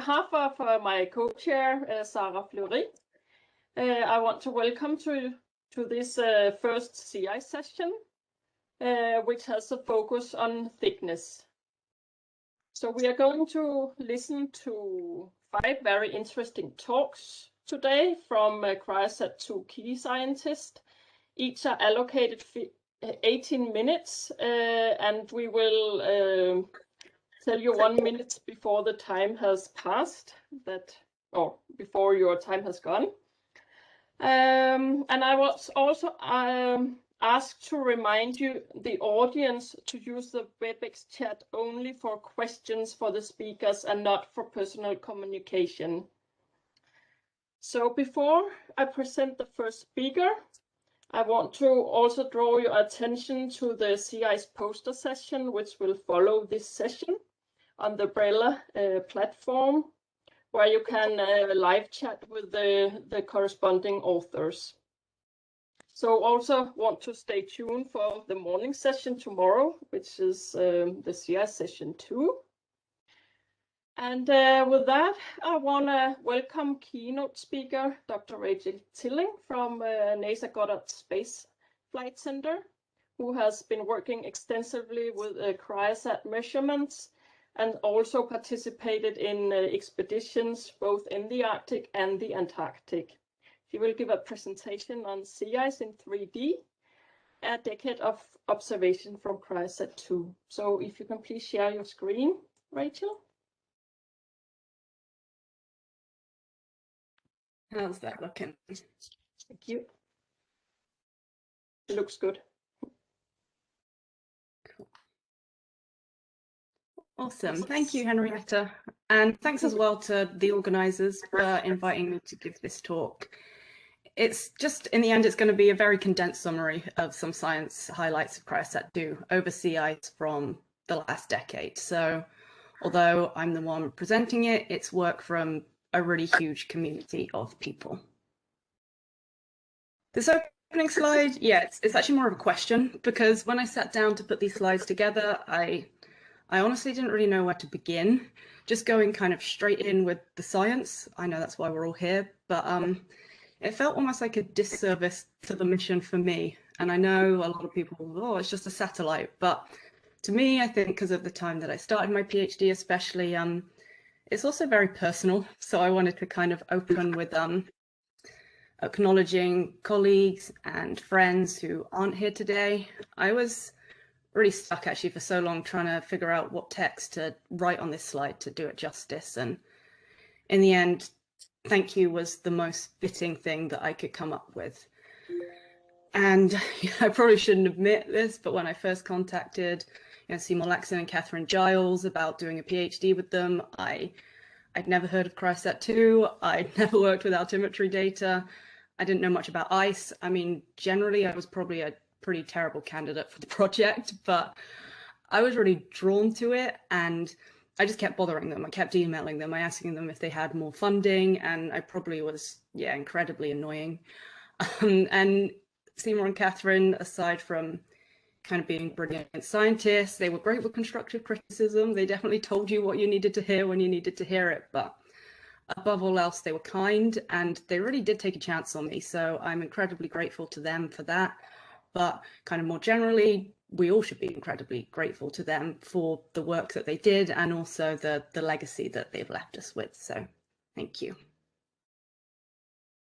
behalf of my co-chair, Sarah Fleury, I want to welcome to this first CI session, which has a focus on thickness. So we are going to listen to 5 very interesting talks today from CryoSat 2 key scientists. Each are allocated 18 minutes, and we will tell you 1 minute before the time has passed, or before your time has gone. And I was also asked to remind you, the audience, to use the WebEx chat only for questions for the speakers and not for personal communication. So before I present the first speaker, I want to also draw your attention to the CI's poster session, which will follow this session on the Brella platform, where you can live chat with the corresponding authors. So also want to stay tuned for the morning session tomorrow, which is the CI session 2. And with that, I want to welcome keynote speaker, Dr. Rachel Tilling from NASA Goddard Space Flight Center, who has been working extensively with CryoSat measurements and also participated in expeditions both in the Arctic and the Antarctic. She will give a presentation on sea ice in 3D, a decade of observation from CryoSat 2. So if you can please share your screen, Rachel. How's that looking? Thank you. It looks good. Cool. Awesome. Thank you, Henrietta. And thanks as well to the organizers for inviting me to give this talk. It's just, in the end, it's going to be a very condensed summary of some science highlights of CryoSat 2 over sea ice from the last decade. So although I'm the one presenting it, it's work from a really huge community of people. This opening slide, yeah, it's actually more of a question, because when I sat down to put these slides together, I honestly didn't really know where to begin. Just going kind of straight in with the science. I know that's why we're all here, but it felt almost like a disservice to the mission for me. And I know a lot of people, oh, it's just a satellite. But to me, I think because of the time that I started my PhD, especially, it's also very personal. So I wanted to kind of open with acknowledging colleagues and friends who aren't here today. I was really stuck actually for so long trying to figure out what text to write on this slide to do it justice. And in the end, thank you was the most fitting thing that I could come up with. And I probably shouldn't admit this, but when I first contacted Seymour Laxon and Catherine Giles about doing a PhD with them, I'd never heard of CryoSat 2. I'd never worked with altimetry data. I didn't know much about ice. I mean, generally, I was probably a pretty terrible candidate for the project, but I was really drawn to it, and I just kept bothering them. I kept emailing them, asking them if they had more funding, and I probably was, yeah, incredibly annoying. And Seymour and Catherine, aside from kind of being brilliant scientists, they were great with constructive criticism. They definitely told you what you needed to hear when you needed to hear it, but above all else, they were kind, and they really did take a chance on me. So I'm incredibly grateful to them for that. But kind of more generally, we all should be incredibly grateful to them for the work that they did and also the legacy that they've left us with. So thank you.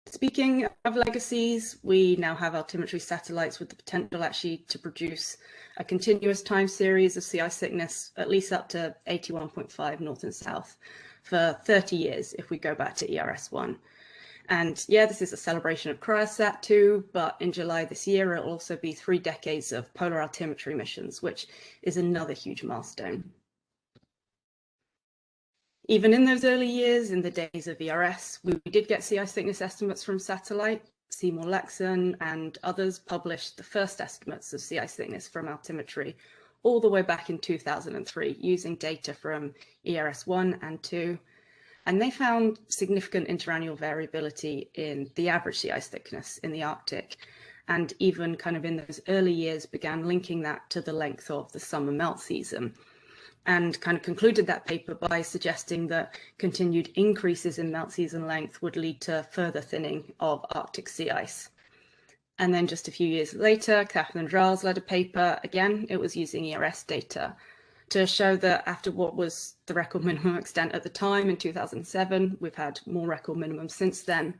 Speaking of legacies, we now have altimetry satellites with the potential actually to produce a continuous time series of sea ice thickness, at least up to 81.5 north and south for 30 years if we go back to ERS-1. And yeah, this is a celebration of CryoSat 2, but in July this year, it'll also be 3 decades of polar altimetry missions, which is another huge milestone. Even in those early years, in the days of ERS, we did get sea ice thickness estimates from satellite. Seymour Laxon and others published the first estimates of sea ice thickness from altimetry all the way back in 2003, using data from ERS-1 and 2. And they found significant interannual variability in the average sea ice thickness in the Arctic, and even kind of in those early years began linking that to the length of the summer melt season. and kind of concluded that paper by suggesting that continued increases in melt season length would lead to further thinning of Arctic sea ice. And then just a few years later, Catherine Giles led a paper, again, it was using ERS data, to show that after what was the record minimum extent at the time in 2007, we've had more record minimums since then,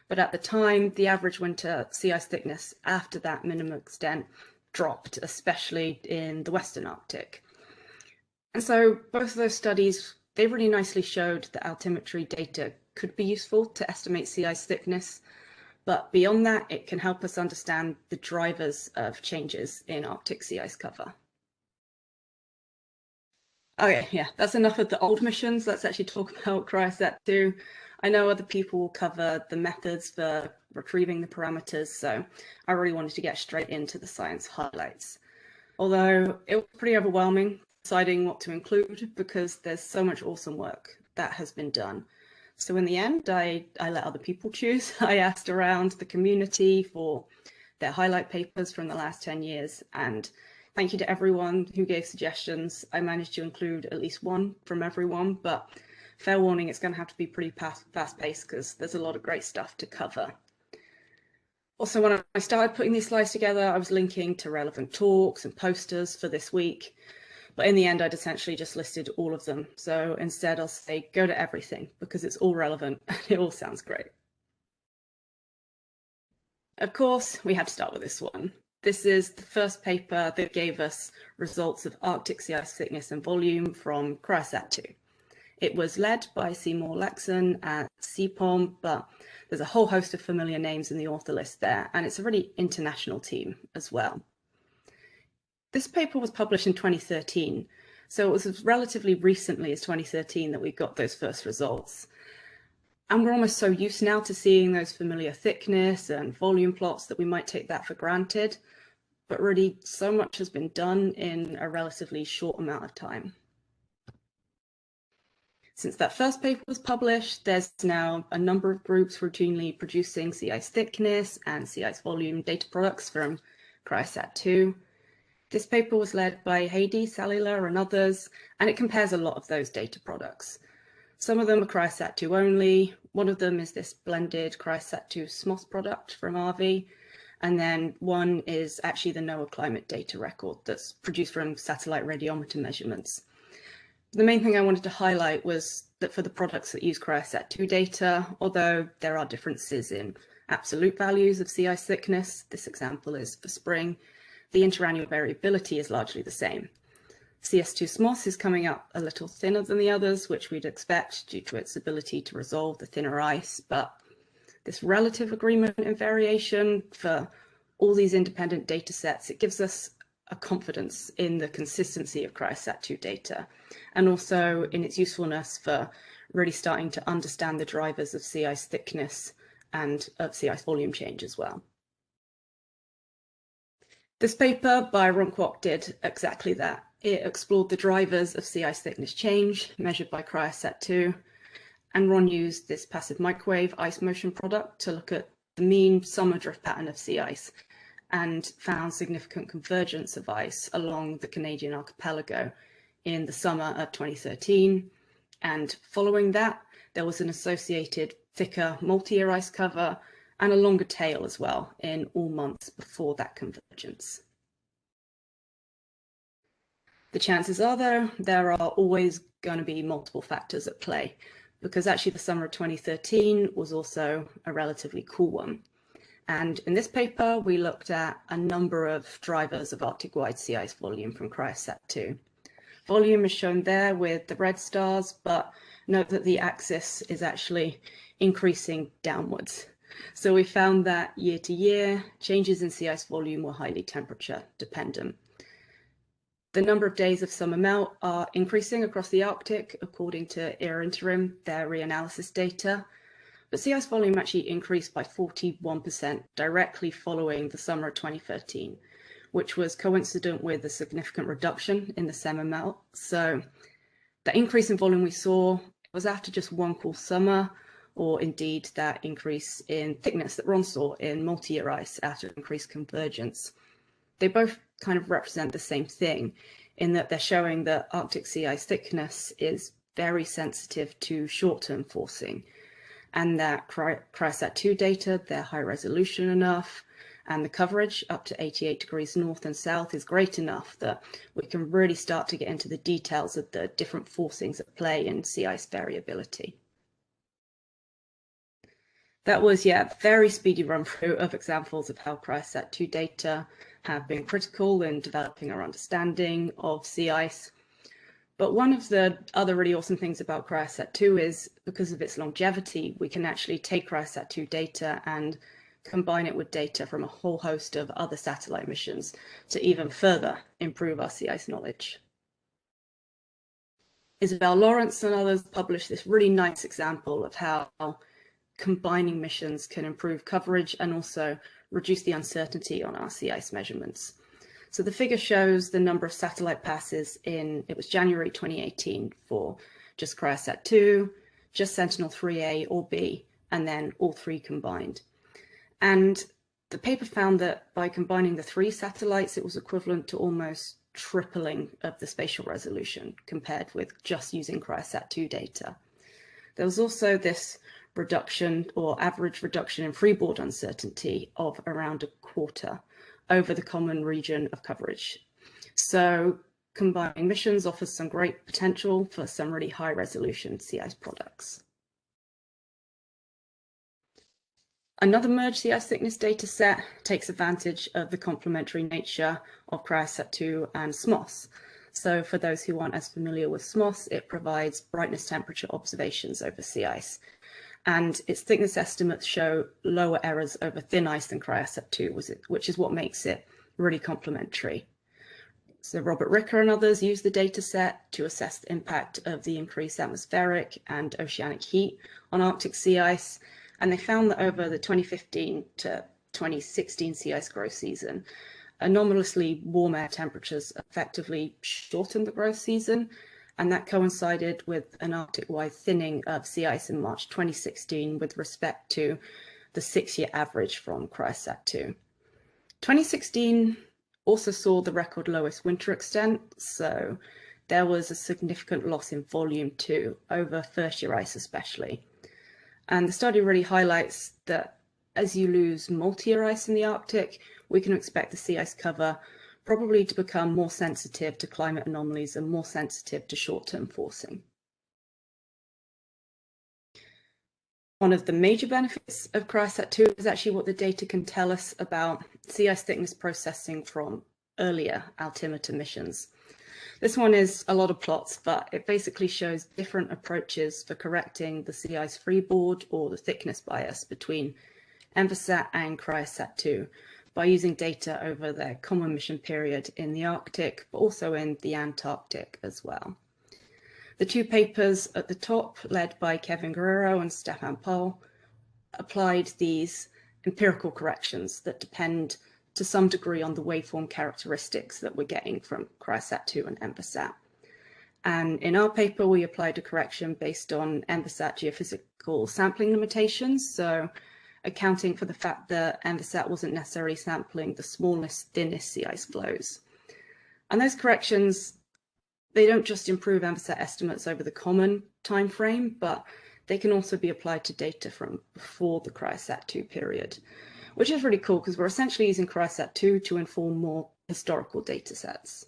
but at the time, the average winter sea ice thickness after that minimum extent dropped, especially in the Western Arctic. And so both of those studies, they really nicely showed that altimetry data could be useful to estimate sea ice thickness, but beyond that, it can help us understand the drivers of changes in Arctic sea ice cover. Okay, yeah, that's enough of the old missions. Let's actually talk about CryoSat 2. I know other people will cover the methods for retrieving the parameters, so I really wanted to get straight into the science highlights. Although it was pretty overwhelming deciding what to include because there's so much awesome work that has been done. So in the end, I let other people choose. I asked around the community for their highlight papers from the last 10 years, and thank you to everyone who gave suggestions. I managed to include at least one from everyone, but fair warning, it's going to have to be pretty fast-paced because there's a lot of great stuff to cover. Also, when I started putting these slides together, I was linking to relevant talks and posters for this week. But in the end, I'd essentially just listed all of them. So instead, I'll say go to everything because it's all relevant and it all sounds great. Of course, we had to start with this one. This is the first paper that gave us results of Arctic sea ice thickness and volume from CryoSat 2. It was led by Seymour Lexon at CPOM, but there's a whole host of familiar names in the author list there, and it's a really international team as well. This paper was published in 2013, so it was as relatively recently as 2013 that we got those first results. And we're almost so used now to seeing those familiar thickness and volume plots that we might take that for granted, but really so much has been done in a relatively short amount of time. Since that first paper was published, there's now a number of groups routinely producing sea ice thickness and sea ice volume data products from CryoSat 2. This paper was led by Heidi Salila and others, and it compares a lot of those data products. Some of them are CryoSat 2 only. One of them is this blended CryoSat 2 SMOS product from RV. And then one is actually the NOAA climate data record that's produced from satellite radiometer measurements. The main thing I wanted to highlight was that for the products that use CryoSat 2 data, although there are differences in absolute values of sea ice thickness, this example is for spring, the interannual variability is largely the same. CS2 SMOS is coming up a little thinner than the others, which we'd expect due to its ability to resolve the thinner ice, but this relative agreement in variation for all these independent data sets, it gives us a confidence in the consistency of CryoSat 2 data, and also in its usefulness for really starting to understand the drivers of sea ice thickness and of sea ice volume change as well. This paper by Ron Kwok did exactly that. It explored the drivers of sea ice thickness change measured by CryoSat 2, and Ron used this passive microwave ice motion product to look at the mean summer drift pattern of sea ice and found significant convergence of ice along the Canadian archipelago in the summer of 2013. And following that, there was an associated thicker multi-year ice cover and a longer tail as well in all months before that convergence. The chances are, though, there are always going to be multiple factors at play, because actually the summer of 2013 was also a relatively cool one. And in this paper, we looked at a number of drivers of Arctic-wide sea ice volume from CryoSat 2. Volume is shown there with the red stars, but note that the axis is actually increasing downwards. So we found that year to year, changes in sea ice volume were highly temperature dependent. The number of days of summer melt are increasing across the Arctic, according to ESA-ESRIN, their reanalysis data. But sea ice volume actually increased by 41% directly following the summer of 2013, which was coincident with a significant reduction in the summer melt. So the increase in volume we saw was after just one cool summer, or indeed that increase in thickness that Ron saw in multi-year ice after increased convergence. They both kind of represent the same thing in that they're showing that Arctic sea ice thickness is very sensitive to short-term forcing, and that CryoSat-2 data, they're high resolution enough, and the coverage up to 88 degrees north and south is great enough that we can really start to get into the details of the different forcings at play in sea ice variability. That was, yeah, a very speedy run through of examples of how CryoSat-2 data have been critical in developing our understanding of sea ice. But one of the other really awesome things about CryoSat-2 is because of its longevity, we can actually take CryoSat-2 data and combine it with data from a whole host of other satellite missions to even further improve our sea ice knowledge. Isabel Lawrence and others published this really nice example of how combining missions can improve coverage and also reduce the uncertainty on our sea ice measurements. So the figure shows the number of satellite passes it was January 2018 for just CryoSat-2, just Sentinel-3A or B, and then all three combined. And the paper found that by combining the three satellites, it was equivalent to almost tripling of the spatial resolution compared with just using CryoSat-2 data. There was also this reduction or average reduction in freeboard uncertainty of around a quarter over the common region of coverage. So combining missions offers some great potential for some really high resolution sea ice products. Another merged sea ice thickness data set takes advantage of the complementary nature of CryoSat-2 and SMOS. So for those who aren't as familiar with SMOS, it provides brightness temperature observations over sea ice. And its thickness estimates show lower errors over thin ice than CryoSat-2, which is what makes it really complementary. So Robert Ricker and others used the data set to assess the impact of the increased atmospheric and oceanic heat on Arctic sea ice. And they found that over the 2015 to 2016 sea ice growth season, anomalously warm air temperatures effectively shortened the growth season, and that coincided with an Arctic-wide thinning of sea ice in March 2016 with respect to the 6-year average from CryoSat-2. 2016 also saw the record lowest winter extent, so there was a significant loss in volume too, over first-year ice especially. And the study really highlights that as you lose multi-year ice in the Arctic, we can expect the sea ice cover probably to become more sensitive to climate anomalies and more sensitive to short-term forcing. One of the major benefits of CryoSat-2 is actually what the data can tell us about sea ice thickness processing from earlier altimeter missions. This one is a lot of plots, but it basically shows different approaches for correcting the sea ice freeboard or the thickness bias between ESA and CryoSat-2 by using data over their common mission period in the Arctic, but also in the Antarctic as well. The two papers at the top, led by Kevin Guerrero and Stefan Paul, applied these empirical corrections that depend to some degree on the waveform characteristics that we're getting from CryoSat-2 and ESA. And in our paper, we applied a correction based on ESA geophysical sampling limitations, so accounting for the fact that ESA wasn't necessarily sampling the smallest, thinnest sea ice flows. And those corrections, they don't just improve ESA estimates over the common time frame, but they can also be applied to data from before the CryoSat-2 period, which is really cool because we're essentially using CryoSat-2 to inform more historical data sets.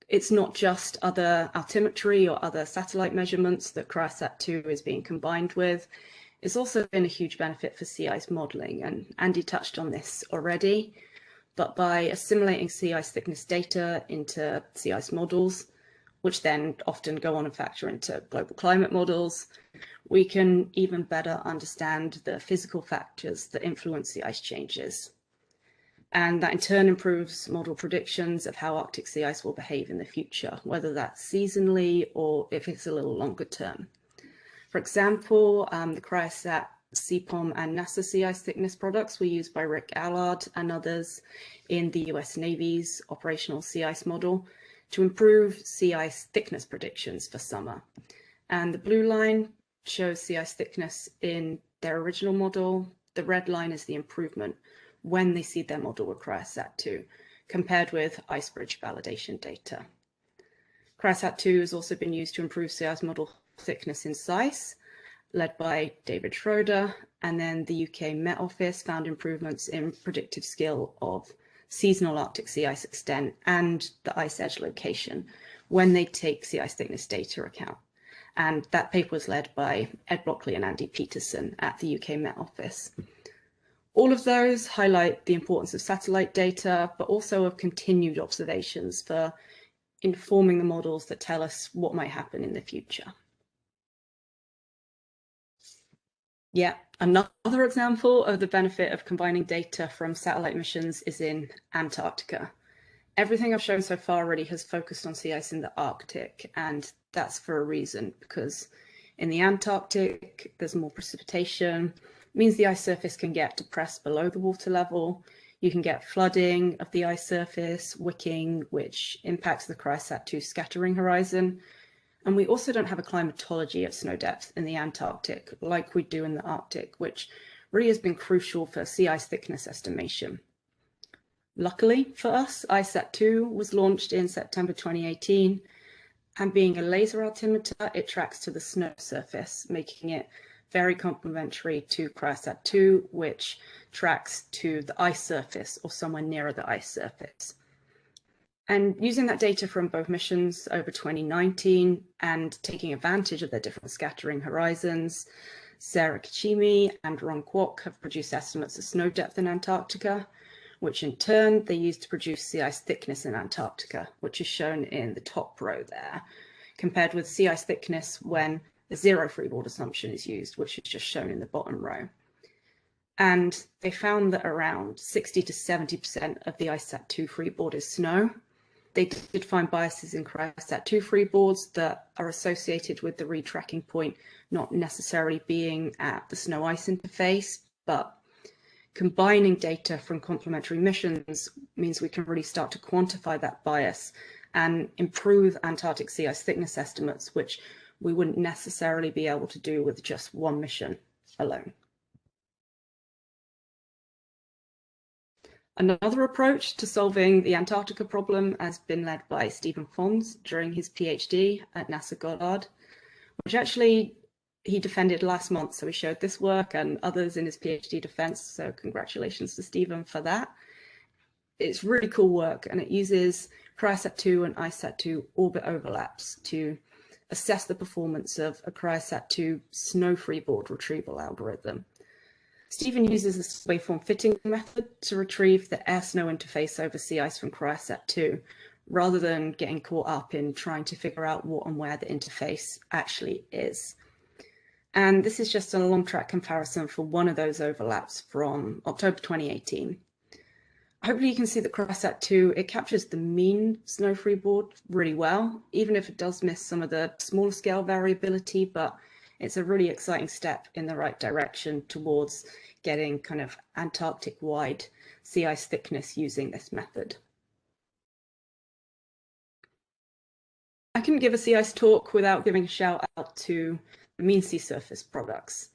It's not just other altimetry or other satellite measurements that CryoSat-2 is being combined with. It's also been a huge benefit for sea ice modeling, and Andy touched on this already, but by assimilating sea ice thickness data into sea ice models, which then often go on and factor into global climate models, we can even better understand the physical factors that influence the ice changes. And that in turn improves model predictions of how Arctic sea ice will behave in the future, whether that's seasonally or if it's a little longer term. For example, the CryoSat, CPOM and NASA sea ice thickness products were used by Rick Allard and others in the US Navy's operational sea ice model to improve sea ice thickness predictions for summer. And the blue line shows sea ice thickness in their original model. The red line is the improvement when they see their model with CryoSat-2, compared with ice bridge validation data. CryoSat-2 has also been used to improve sea ice model thickness in SEIS, led by David Schroeder, and then the UK Met Office found improvements in predictive skill of seasonal Arctic sea ice extent and the ice edge location when they take sea ice thickness data account. And that paper was led by Ed Blockley and Andy Peterson at the UK Met Office. All of those highlight the importance of satellite data, but also of continued observations for informing the models that tell us what might happen in the future. Yeah, another example of the benefit of combining data from satellite missions is in Antarctica. Everything I've shown so far already has focused on sea ice in the Arctic, and that's for a reason, because in the Antarctic, there's more precipitation, means the ice surface can get depressed below the water level. You can get flooding of the ice surface, wicking, which impacts the CryoSat-2 scattering horizon. And we also don't have a climatology at snow depth in the Antarctic like we do in the Arctic, which really has been crucial for sea ice thickness estimation. Luckily for us, ISAT-2 was launched in September 2018, and being a laser altimeter, it tracks to the snow surface, making it very complementary to CryoSat-2, which tracks to the ice surface or somewhere nearer the ice surface. And using that data from both missions over 2019 and taking advantage of their different scattering horizons, Sarah Kachimi and Ron Kwok have produced estimates of snow depth in Antarctica, which in turn they used to produce sea ice thickness in Antarctica, which is shown in the top row there, compared with sea ice thickness when the zero freeboard assumption is used, which is just shown in the bottom row. And they found that around 60 to 70% of the ISAT-2 freeboard is snow. They did find biases in CryoSat-2 freeboards that are associated with the retracking point not necessarily being at the snow ice interface, but combining data from complementary missions means we can really start to quantify that bias and improve Antarctic sea ice thickness estimates, which we wouldn't necessarily be able to do with just one mission alone. Another approach to solving the Antarctica problem has been led by Stephen Fons during his PhD at NASA Goddard, which actually he defended last month. So he showed this work and others in his PhD defense. So congratulations to Stephen for that. It's really cool work, and it uses CryoSat-2 and ISAT-2 orbit overlaps to assess the performance of a CryoSat-2 snow freeboard retrieval algorithm. Stephen uses this waveform fitting method to retrieve the air-snow interface over sea ice from CryoSat-2, rather than getting caught up in trying to figure out what and where the interface actually is. And this is just a long track comparison for one of those overlaps from October 2018. Hopefully you can see that CryoSat-2, it captures the mean snow freeboard really well, even if it does miss some of the smaller scale variability, but it's a really exciting step in the right direction towards getting kind of Antarctic-wide sea ice thickness using this method. I couldn't give a sea ice talk without giving a shout out to the mean sea surface products.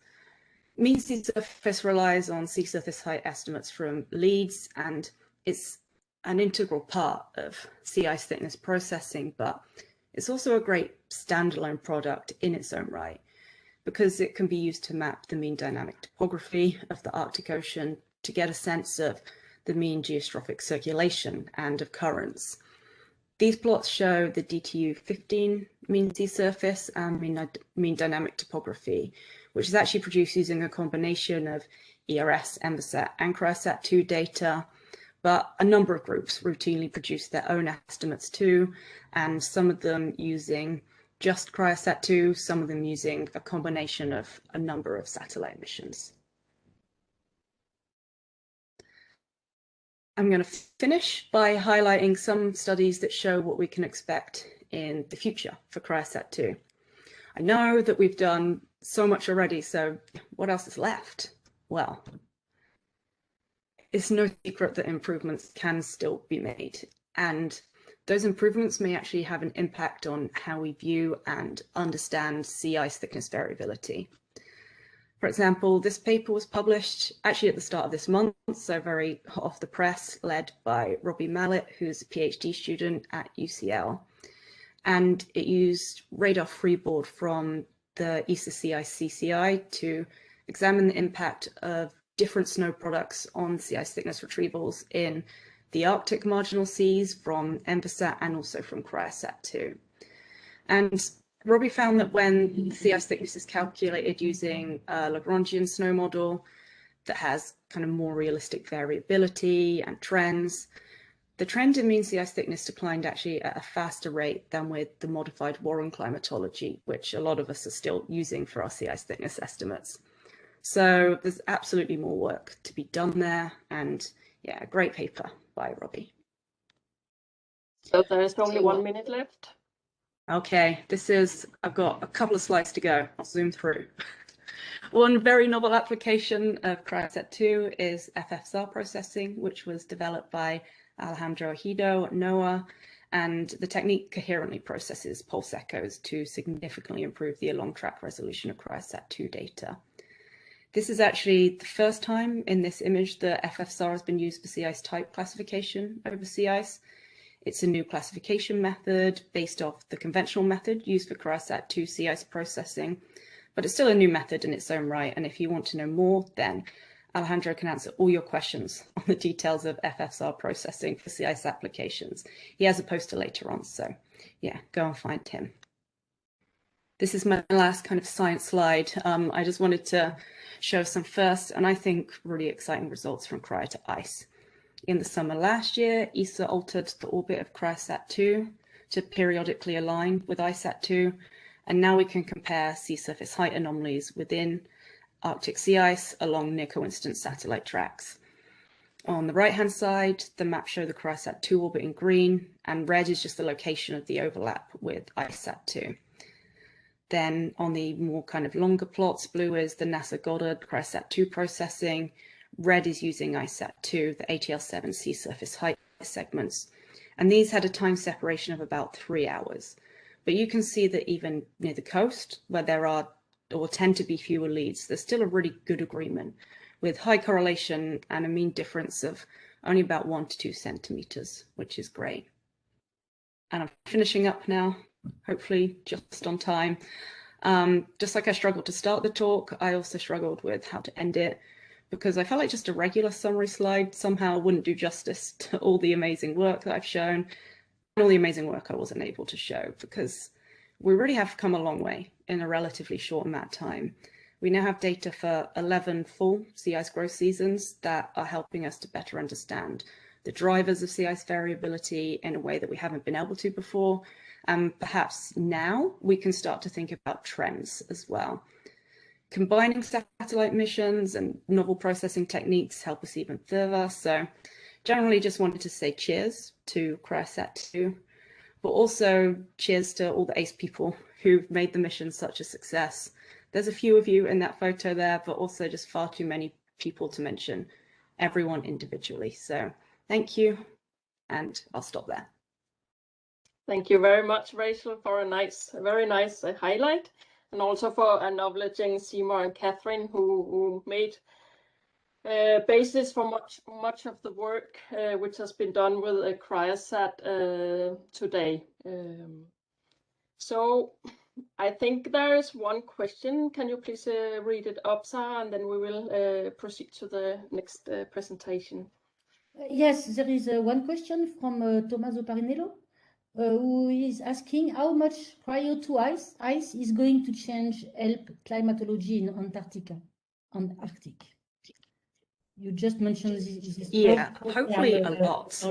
Mean sea surface relies on sea surface height estimates from LEEDs, and it's an integral part of sea ice thickness processing, but it's also a great standalone product in its own right, because it can be used to map the mean dynamic topography of the Arctic Ocean to get a sense of the mean geostrophic circulation and of currents. These plots show the DTU 15 mean sea surface and mean dynamic topography, which is actually produced using a combination of ERS, EMBASAT, and CryoSat-2 data, but a number of groups routinely produce their own estimates too, and some of them using just CryoSat-2, some of them using a combination of a number of satellite missions. I'm going to finish by highlighting some studies that show what we can expect in the future for CryoSat-2. I know that we've done so much already, so what else is left? Well, it's no secret that improvements can still be made, and those improvements may actually have an impact on how we view and understand sea ice thickness variability. For example, this paper was published actually at the start of this month, so very hot off the press, led by Robbie Mallet, who's a PhD student at UCL. And it used radar freeboard from the ESA-ESRIN to examine the impact of different snow products on sea ice thickness retrievals in the Arctic marginal seas from ESA and also from CryoSat 2. And Robbie found that when sea ice thickness is calculated using a Lagrangian snow model that has kind of more realistic variability and trends, the trend in mean sea ice thickness declined actually at a faster rate than with the modified Warren climatology, which a lot of us are still using for our sea ice thickness estimates. So there's absolutely more work to be done there, and yeah, a great paper by Robbie. So there's only 1 minute left. Okay, I've got a couple of slides to go. I'll zoom through. One very novel application of CryoSat 2 is FFSR processing, which was developed by Alejandro Ejido at NOAA, and the technique coherently processes pulse echoes to significantly improve the along track resolution of CryoSat 2 data. This is actually the first time in this image that FFSR has been used for sea ice type classification over sea ice. It's a new classification method based off the conventional method used for CryoSat 2 sea ice processing, but it's still a new method in its own right. And if you want to know more, then Alejandro can answer all your questions on the details of FFSR processing for sea ice applications. He has a poster later on, so yeah, go and find him. This is my last kind of science slide. I just wanted to show some first, and I think really exciting results from Cryo to Ice. In the summer last year, ESA altered the orbit of CryoSat 2 to periodically align with ISAT 2, and now we can compare sea surface height anomalies within Arctic sea ice along near coincident satellite tracks. On the right-hand side, the map shows the CryoSat 2 orbit in green, and red is just the location of the overlap with ISAT 2. Then on the more kind of longer plots, blue is the NASA Goddard CryoSat 2 processing, red is using ISAT 2, the ATL7 sea surface height segments, and these had a time separation of about 3 hours. But you can see that even near the coast, where there are or tend to be fewer leads, there's still a really good agreement with high correlation and a mean difference of only about 1 to 2 centimeters, which is great. And I'm finishing up now, hopefully just on time. Just like I struggled to start the talk, I also struggled with how to end it, because I felt like just a regular summary slide somehow wouldn't do justice to all the amazing work that I've shown and all the amazing work I wasn't able to show, because we really have come a long way in a relatively short amount of time. We now have data for 11 full sea ice growth seasons that are helping us to better understand the drivers of sea ice variability in a way that we haven't been able to before. And perhaps now we can start to think about trends as well. Combining satellite missions and novel processing techniques help us even further. So generally just wanted to say cheers to CryoSat 2, but also cheers to all the ACE people who've made the mission such a success. There's a few of you in that photo there, but also just far too many people to mention everyone individually. So thank you, and I'll stop there. Thank you very much, Rachel, for a very nice highlight, and also for acknowledging Seymour and Catherine, who made basis for much of the work which has been done with CryoSat today. So I think there is one question. Can you please read it up, Sarah, and then we will proceed to the next presentation. Yes, there is one question from Tommaso Parinello, who is asking how much cryo to ice is going to change help climatology in Antarctica, on Arctic. You just mentioned this. Yeah, hopefully a lot.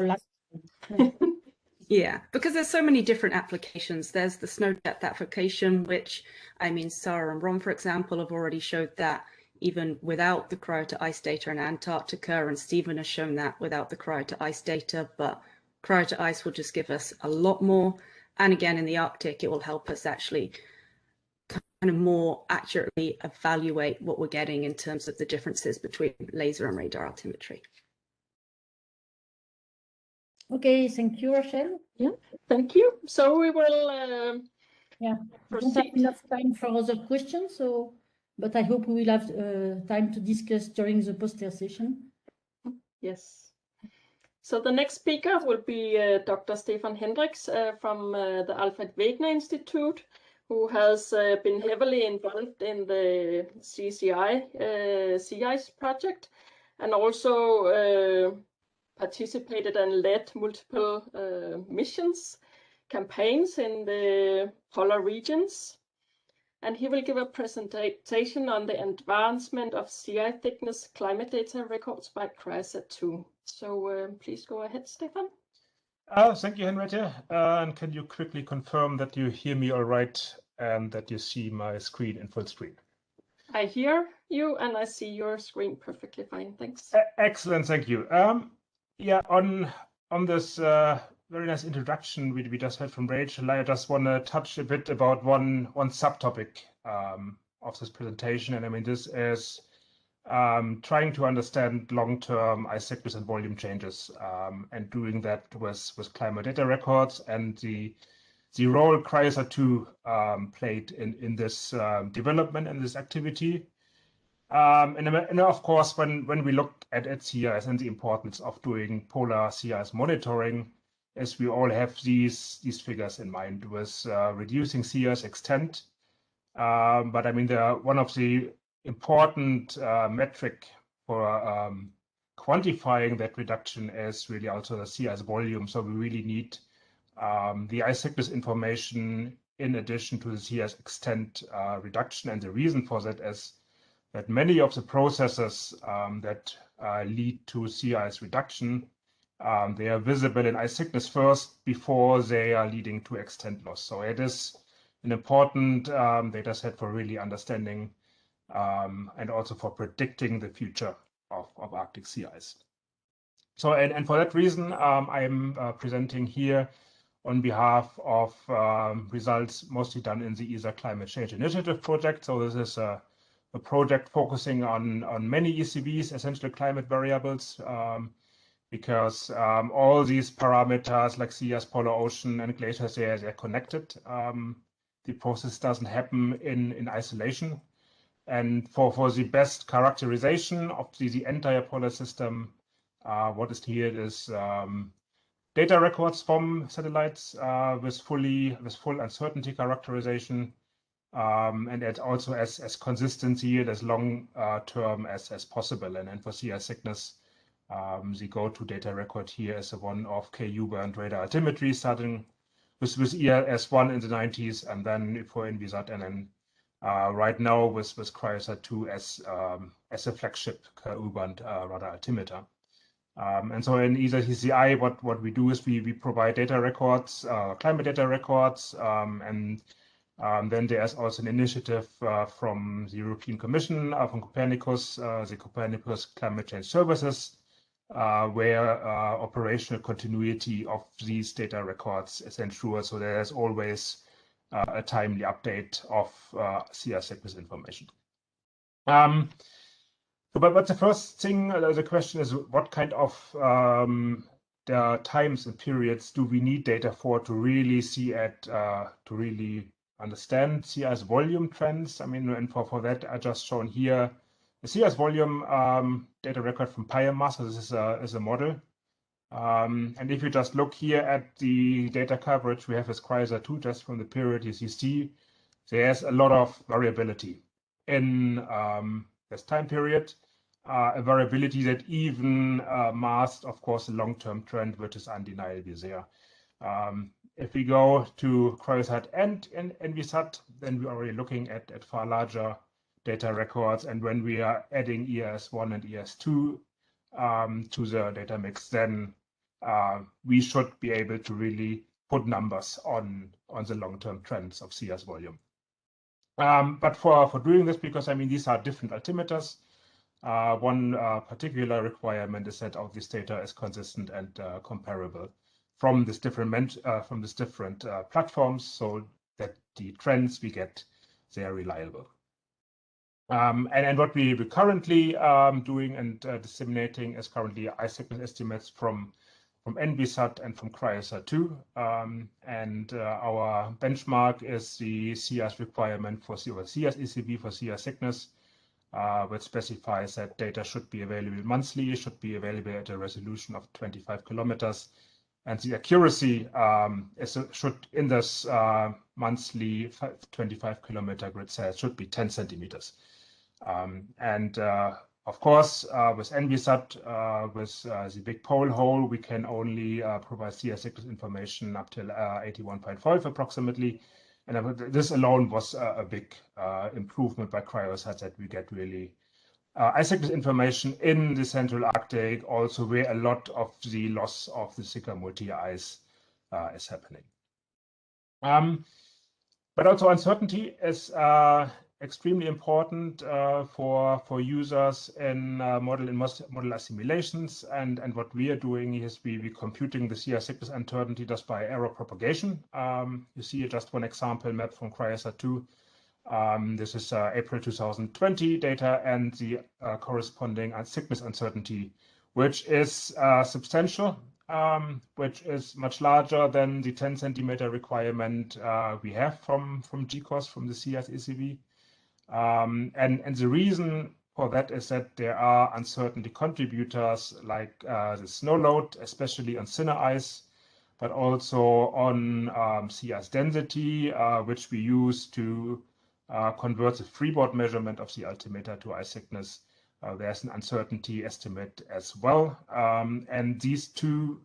Yeah, because there's so many different applications. There's the snow depth application, which, I mean, Sarah and Ron, for example, have already showed that even without the cryo to ice data in Antarctica, and Stephen has shown that without the cryo to ice data, but cryo to ice will just give us a lot more. And again, in the Arctic, it will help us actually kind of more accurately evaluate what we're getting in terms of the differences between laser and radar altimetry. Okay, thank you, Rachel. Yeah, thank you. So we will we don't have proceed. enough time for other questions, so but I hope we will have time to discuss during the poster session. Yes. So the next speaker will be Dr. Stefan Hendricks from the Alfred Wegener Institute, who has been heavily involved in the CIS project, and also participated and led multiple missions, campaigns in the polar regions. And he will give a presentation on the advancement of CI thickness climate data records by CryoSat 2. So please go ahead, Stefan. Thank you, Henriette. And can you quickly confirm that you hear me all right and that you see my screen in full screen? I hear you and I see your screen perfectly fine. Thanks. Excellent, thank you. Yeah, on this very nice introduction we just heard from Rachel, I just want to touch a bit about one subtopic of this presentation, and I mean this is trying to understand long-term ice thickness and volume changes, and doing that with climate data records and the role CryoSat 2 played in this development and this activity. And of course, when we look at CIS and the importance of doing polar CIS monitoring, as we all have these figures in mind with reducing CIS extent. But I mean, one of the important metric for quantifying that reduction is really also the CIS volume. So we really need the ice thickness information in addition to the CIS extent reduction. And the reason for that is that many of the processes that lead to CIS reduction, they are visible in ice thickness first before they are leading to extent loss. So it is an important data set for really understanding and also for predicting the future of Arctic sea ice. So, and for that reason, I am presenting here on behalf of results mostly done in the ESA Climate Change Initiative project. So this is a project focusing on many ECVs, essential climate variables, because all these parameters like sea ice, polar ocean, and glaciers, they're connected. The process doesn't happen in isolation. And for the best characterization of the entire polar system, what is here is data records from satellites with full uncertainty characterization. And it also as consistency as long term as possible. And then for sea ice thickness, the go-to data record here is the one of KU band radar altimetry, starting with ES1 in the 90s, and then for Envisat, and then right now with CryoSat 2 as a flagship KU band radar altimeter. And so in ESA TCI, what we do is we provide data records, climate data records, and then there's also an initiative from the European Commission, from Copernicus, the Copernicus Climate Change Services, where operational continuity of these data records is ensured. So there's always a timely update of CIS thickness information. But the first thing, the question is, what kind of the times and periods do we need data for to really see to really understand CIS volume trends? I mean, and for that, I just shown here the CIS volume data record from biomass. So this is a model. And if you just look here at the data coverage we have as CryoSat 2, just from the period, as you see, there's a lot of variability in this time period, a variability that even masked, of course, a long-term trend, which is undeniably there. If we go to CryoSat and Envisat, then we're already looking at far larger data records. And when we are adding ES1 and ES2 to the data mix, then we should be able to really put numbers on the long-term trends of CIS volume. But for doing this, because I mean, these are different altimeters, one particular requirement is that all this data is consistent and comparable from this different platforms, so that the trends we get, they are reliable. And what we're currently doing and disseminating is currently ice thickness estimates from ENVISAT and from CryoSat 2. And our benchmark is the CS requirement for CS ECV for CS sickness, which specifies that data should be available monthly, should be available at a resolution of 25 kilometers. And the accuracy should, in this monthly 25 kilometer grid size, should be 10 centimeters. Of course, with ENVISAT, with the big pole hole, we can only provide CS sickness information up till 81.5 approximately. And this alone was a big improvement by CryoSat, that we get really ice thickness information in the Central Arctic, also where a lot of the loss of the Sika multi-ice is happening. But also uncertainty is extremely important for users in model assimilations. And what we are doing is we computing the CS sickness uncertainty just by error propagation. You see just one example map from CryoSat 2. This is April 2020 data and the corresponding sickness uncertainty, which is substantial, which is much larger than the 10 centimeter requirement we have from GCOS, from the CS ECV. And the reason for that is that there are uncertainty contributors like the snow load, especially on thinner ice, but also on sea ice density, which we use to convert the freeboard measurement of the altimeter to ice thickness. There's an uncertainty estimate as well. And these two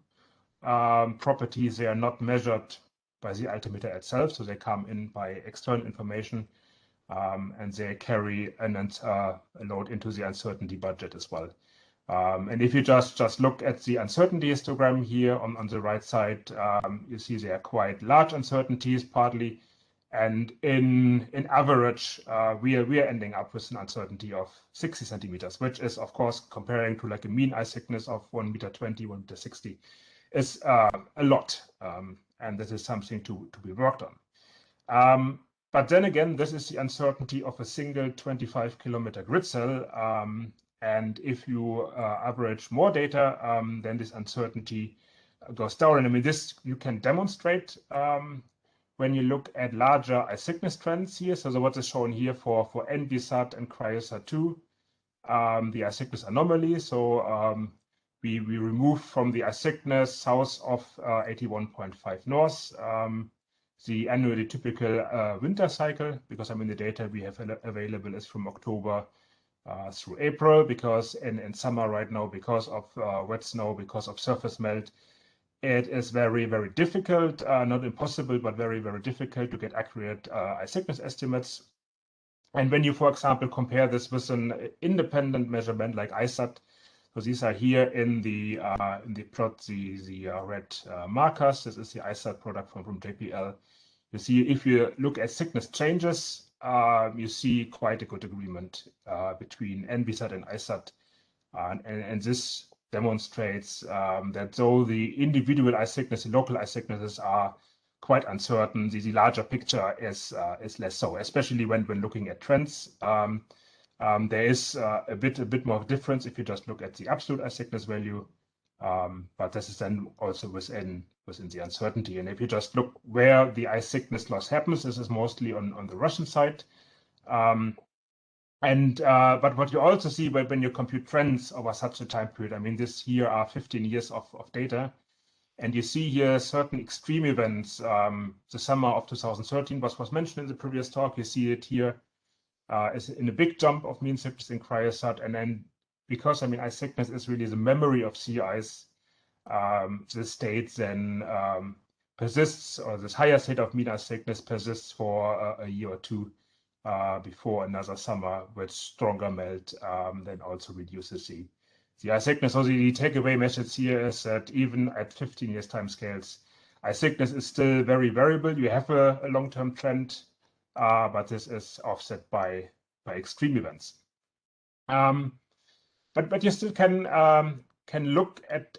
properties, they are not measured by the altimeter itself, so they come in by external information. And they carry a load into the uncertainty budget as well. And if you just look at the uncertainty histogram here on the right side, you see there are quite large uncertainties partly. And in average, we are ending up with an uncertainty of 60 centimeters, which is, of course, comparing to like a mean ice thickness of 1 meter 20, 1 meter 60, is a lot. And this is something to be worked on. But then again, this is the uncertainty of a single 25 kilometer grid cell. And if you average more data, then this uncertainty goes down. And I mean, this you can demonstrate when you look at larger ice thickness trends here. So what is shown here for ENVISAT and CryoSat 2, the ice thickness anomaly. So we remove from the ice thickness south of 81.5 north the annually typical winter cycle, because I mean the data we have available is from October through April, because in summer right now, because of wet snow, because of surface melt, it is very, very difficult, not impossible, but very, very difficult to get accurate ice thickness estimates. And when you, for example, compare this with an independent measurement like ISAT, so these are here in the plot, the red markers. This is the ISAT product from JPL. You see, if you look at thickness changes, you see quite a good agreement between ENVISAT and ISAT. And this demonstrates that though the individual ice thickness, the local ice thicknesses are quite uncertain, the larger picture is less so, especially when looking at trends. There is a bit more difference if you just look at the absolute ice thickness value, but this is then also within the uncertainty. And if you just look where the ice thickness loss happens, this is mostly on the Russian side. But what you also see when you compute trends over such a time period, I mean, this here are 15 years of data, and you see here certain extreme events. The summer of 2013 was mentioned in the previous talk. You see it here. Is in a big jump of mean thickness in CryoSat, and then because I mean ice thickness is really the memory of sea ice, the state then persists, or this higher state of mean ice thickness persists for a year or two before another summer with stronger melt then also reduces the ice thickness. So the takeaway message here is that even at 15 years time scales, ice thickness is still very variable. You have a long-term trend, but this is offset by extreme events. But you still can look at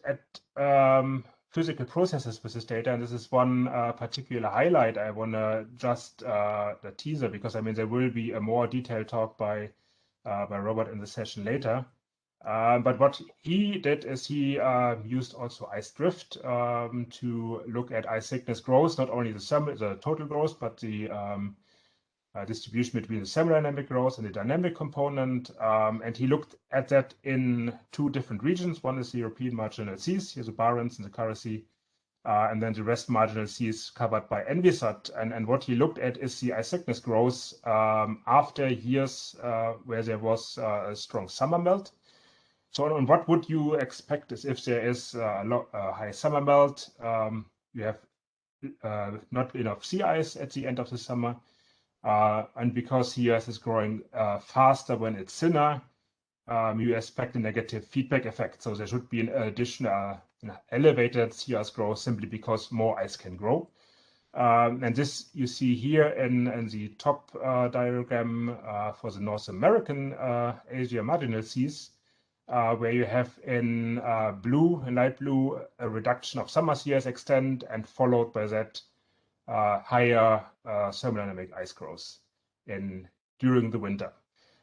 physical processes with this data, and this is one particular highlight I want to just the teaser, because I mean there will be a more detailed talk by Robert in the session later. But what he did is he used also ice drift to look at ice thickness growth, not only the total growth, but the distribution between the thermodynamic growth and the dynamic component. And he looked at that in 2 different regions. One is the European marginal seas, here the Barents and the Kara Sea, and then the rest marginal seas covered by ENVISAT. And what he looked at is the ice thickness growth after years where there was a strong summer melt. So on what would you expect is if there is a high summer melt, you have not enough sea ice at the end of the summer. And because sea ice is growing faster when it's thinner, you expect a negative feedback effect. So there should be an additional elevated sea ice growth simply because more ice can grow. And this you see here in the top diagram for the North American Asia marginal seas, where you have in light blue, a reduction of summer sea ice extent and followed by that higher thermodynamic ice growth during the winter.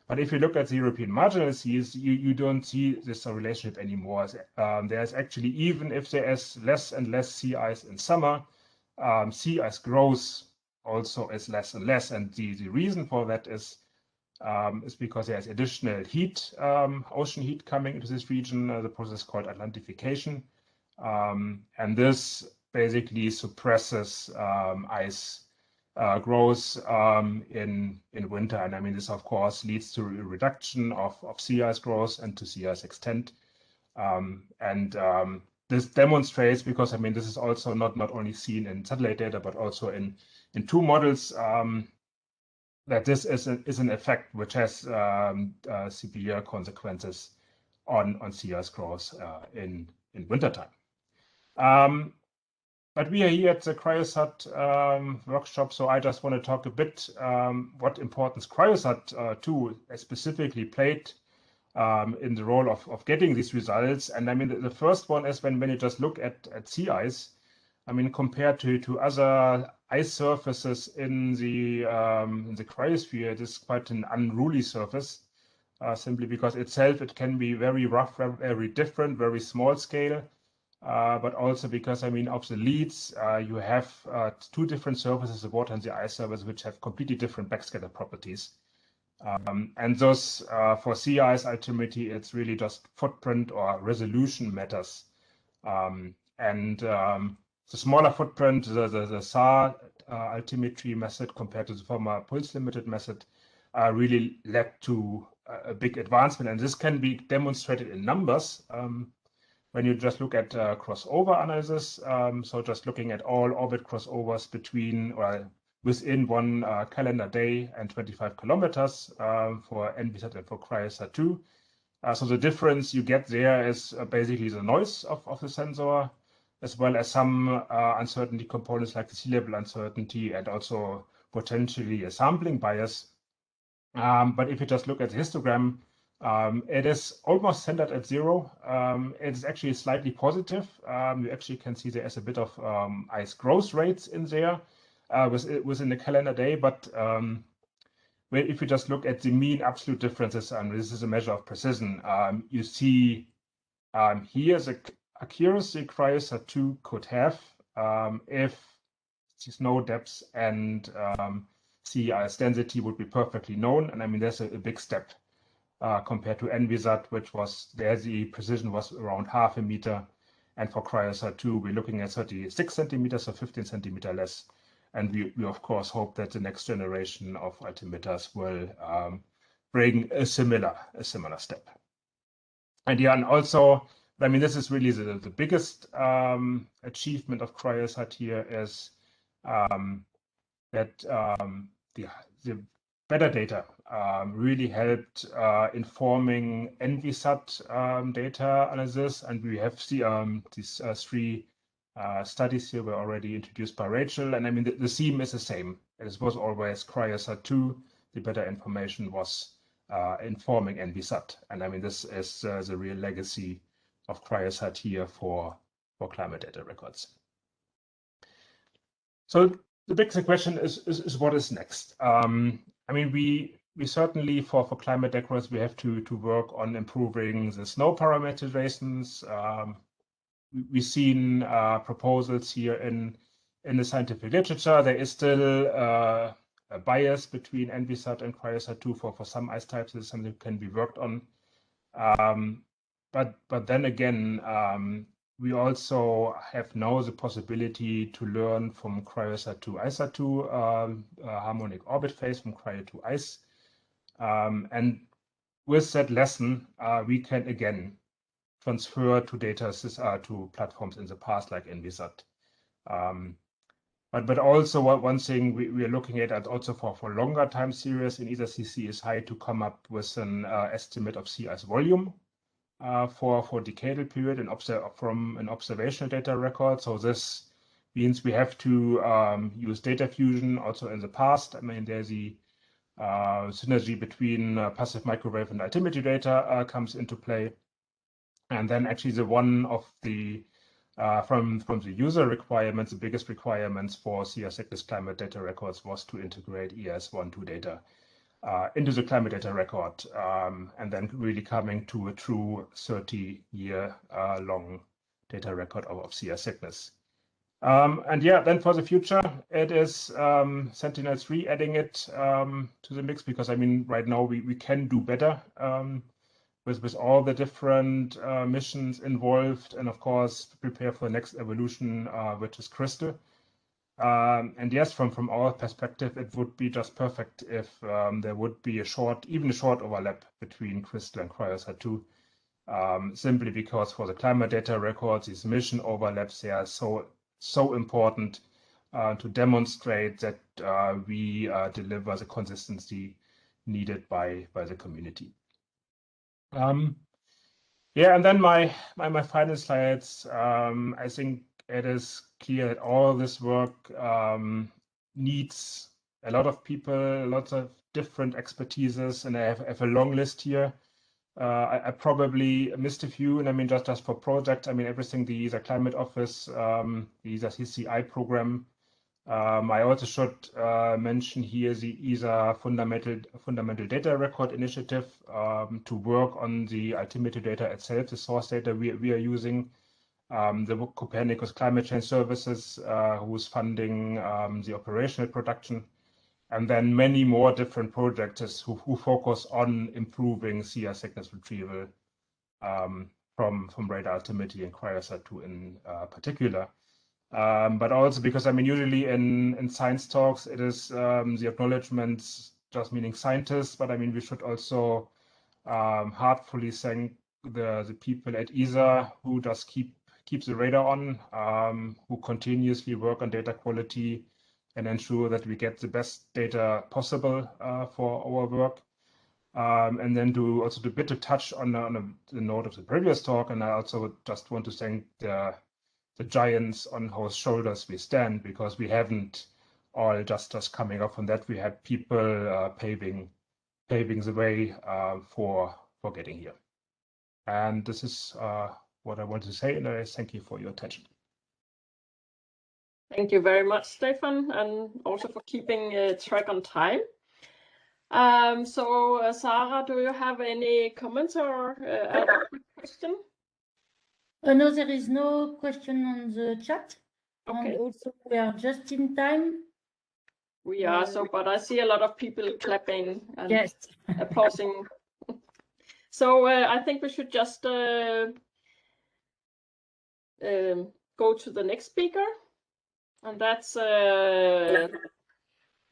But if you look at the European marginal seas, you don't see this relationship anymore. There's actually, even if there is less and less sea ice in summer, sea ice growth also is less and less. And the reason for that is because there's additional heat, ocean heat coming into this region, the process called Atlantification. And this basically suppresses ice growth in winter. And I mean, this of course leads to a reduction of sea ice growth and to sea ice extent. This demonstrates, because I mean, this is also not only seen in satellite data, but also in 2 models, that this is an effect which has severe consequences on sea ice growth in wintertime. But we are here at the CryoSat workshop, so I just want to talk a bit what importance CryoSat 2 specifically played in the role of getting these results. And I mean, the first one is when you just look at sea ice. I mean, compared to other ice surfaces in the cryosphere, it is quite an unruly surface, simply because itself it can be very rough, very different, very small scale. But also because, I mean, of the leads, you have 2 different surfaces, the water and the ice surface, which have completely different backscatter properties. And thus, for sea ice, ultimately, it's really just footprint or resolution matters. The smaller footprint, the SAR altimetry method compared to the former pulse-limited method, really led to a big advancement. And this can be demonstrated in numbers. When you just look at crossover analysis, so just looking at all orbit crossovers between or within 1 calendar day and 25 kilometers for ENVISAT and for CryoSat 2. So the difference you get there is basically the noise of the sensor, as well as some uncertainty components like the sea level uncertainty and also potentially a sampling bias. But if you just look at the histogram, it is almost centered at 0. It is actually slightly positive. You actually can see there is a bit of ice growth rates in there within the calendar day. But if you just look at the mean absolute differences, and this is a measure of precision, you see here the accuracy CryoSat 2 could have if the snow depths and sea ice density would be perfectly known. And I mean, there's a big step compared to ENVISAT, which was there, the precision was around ½ meter. And for CryoSat 2, we're looking at 36 centimeters, so 15 centimeter less. And we of course hope that the next generation of altimeters will bring a similar step. And yeah, and also, I mean, this is really the biggest achievement of CryoSat here is that the better data really helped informing ENVISAT data analysis. And we have these 3 studies here were already introduced by Rachel. And I mean, the theme is the same. It was always CryoSat 2. The better information was informing ENVISAT. And I mean, this is the real legacy of CryoSat here for climate data records. So the big question is what is next? I mean, we we certainly for climate records we have to work on improving the snow parameterizations. We've seen proposals here in the scientific literature. There is still a bias between ENVISAT and CryoSat-2 for some ice types. This is something that can be worked on. But then again, we also have now the possibility to learn from CryoSat-2 ISAT-2 harmonic orbit phase from Cryo-2 ice. And with that lesson, we can again transfer to data to platforms in the past like ENVISAT. But also one thing we are looking at also for longer time series in ESA-CC is how to come up with an estimate of sea ice volume for decadal period and from an observational data record. So this means we have to use data fusion also in the past. I mean, there's the synergy between passive microwave and altimetry data comes into play. And then actually the one of the from the user requirements, the biggest requirements for sea ice thickness climate data records was to integrate ES1-2 data into the climate data record, and then really coming to a true 30-year long data record of sea ice thickness. And yeah, then for the future, it is Sentinel-3 adding it to the mix, because I mean, right now we can do better with all the different missions involved, and of course prepare for the next evolution, which is Crystal. And yes, from our perspective, it would be just perfect if there would be even a short overlap between Crystal and CryoSat-2, simply because for the climate data records, these mission overlaps, they are so important to demonstrate that we deliver the consistency needed by the community. Yeah, and then my final slides. I think it is clear that all this work needs a lot of people, lots of different expertises, and I have a long list here. I probably missed a few, and I mean just for projects, I mean everything the ESA Climate Office, the ESA CCI program. I also should mention here the ESA Fundamental Data Record Initiative to work on the altimetry data itself, the source data we are using. The Copernicus Climate Change Services, who's funding the operational production, and then many more different projects who focus on improving sea ice thickness retrieval from radar altimetry and CryoSat-2 in particular. But also because, I mean, usually in science talks, it is the acknowledgements just meaning scientists, but I mean, we should also heartfully thank the people at ESA who just keep the radar on, who continuously work on data quality and ensure that we get the best data possible for our work. And then also a bit to touch on the note of the previous talk, and I also just want to thank the giants on whose shoulders we stand, because we haven't all just coming up from that. We had people paving the way for getting here. And this is what I want to say, and I thank you for your attention. Thank you very much, Stefan, and also for keeping track on time. So, Sarah, do you have any comments or a question? No, there is no question on the chat. Okay. And also, we are just in time. We are, but I see a lot of people clapping and Yes. applauding. So I think we should just go to the next speaker, and that's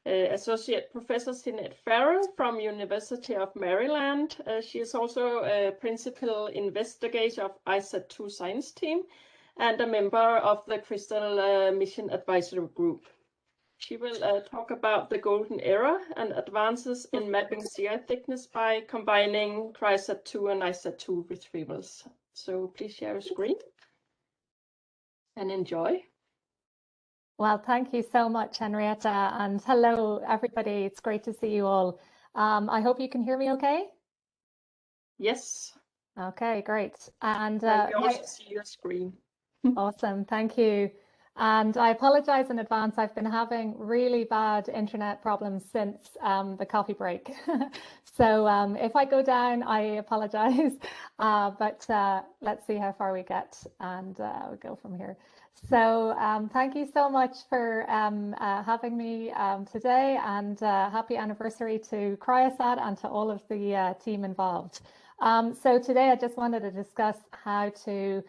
Associate Professor Sinead Farrell from University of Maryland. She is also a principal investigator of ISAT-2 science team and a member of the Crystal Mission Advisory Group. She will talk about the golden era and advances in mapping sea ice thickness by combining CryoSat-2 and ISAT-2 retrievals. So please share your screen and enjoy. Well, thank you so much, Henrietta, and hello, everybody. It's great to see you all. I hope you can hear me okay? Yes. Okay, great. And I can also see your screen. Awesome, thank you. And I apologize in advance. I've been having really bad internet problems since the coffee break. So if I go down, I apologize. But let's see how far we get, and we'll go from here. So thank you so much for having me today, and happy anniversary to CryoSat and to all of the team involved. So today I just wanted to discuss how to,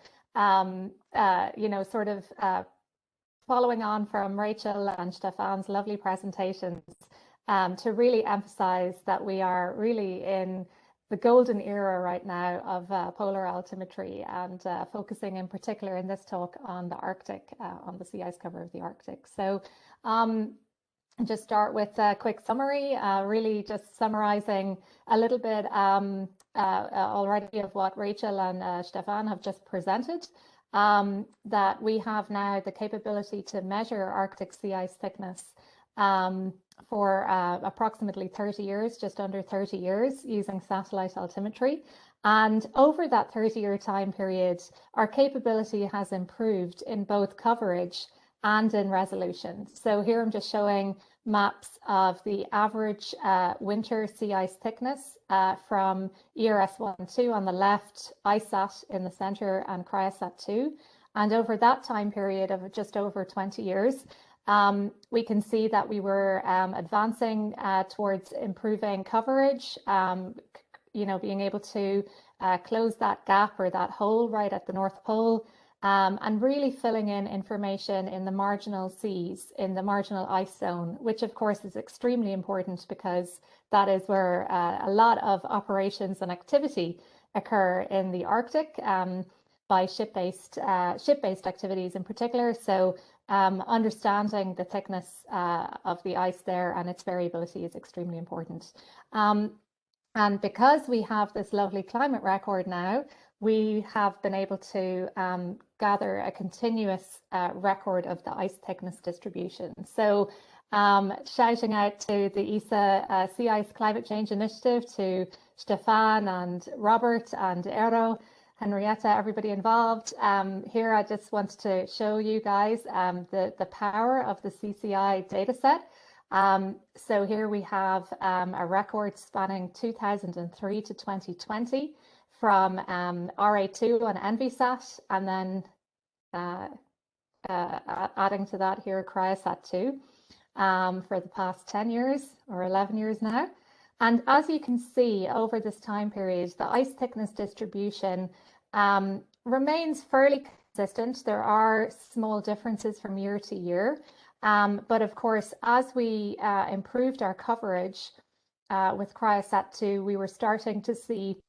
sort of following on from Rachel and Stefan's lovely presentations, to really emphasize that we are really in the golden era right now of polar altimetry, and focusing in particular in this talk on the Arctic, on the sea ice cover of the Arctic. So just start with a quick summary, really just summarizing a little bit already of what Rachel and Stefan have just presented. That we have now the capability to measure Arctic sea ice thickness for approximately 30 years, just under 30 years, using satellite altimetry. And over that 30-year time period, our capability has improved in both coverage and in resolution. So here I'm just showing maps of the average winter sea ice thickness from ERS-1 and 2 on the left, ISAT in the center, and CryoSat 2. And over that time period of just over 20 years, we can see that we were advancing towards improving coverage, being able to close that gap or that hole right at the North Pole, and really filling in information in the marginal seas, in the marginal ice zone, which of course is extremely important because that is where a lot of operations and activity occur in the Arctic, by ship-based activities in particular. So understanding the thickness of the ice there and its variability is extremely important. And because we have this lovely climate record now, we have been able to gather a continuous record of the ice thickness distribution. So shouting out to the ESA Sea Ice Climate Change Initiative, to Stefan and Robert and Eero, Henrietta, everybody involved. Here I just want to show you guys the power of the CCI dataset. So here we have a record spanning 2003 to 2020 from RA2 on ENVISAT, and then adding to that here CryoSat 2 for the past 10 years or 11 years now. And as you can see over this time period, the ice thickness distribution remains fairly consistent. There are small differences from year to year. But of course, as we improved our coverage with CryoSat 2, we were starting to see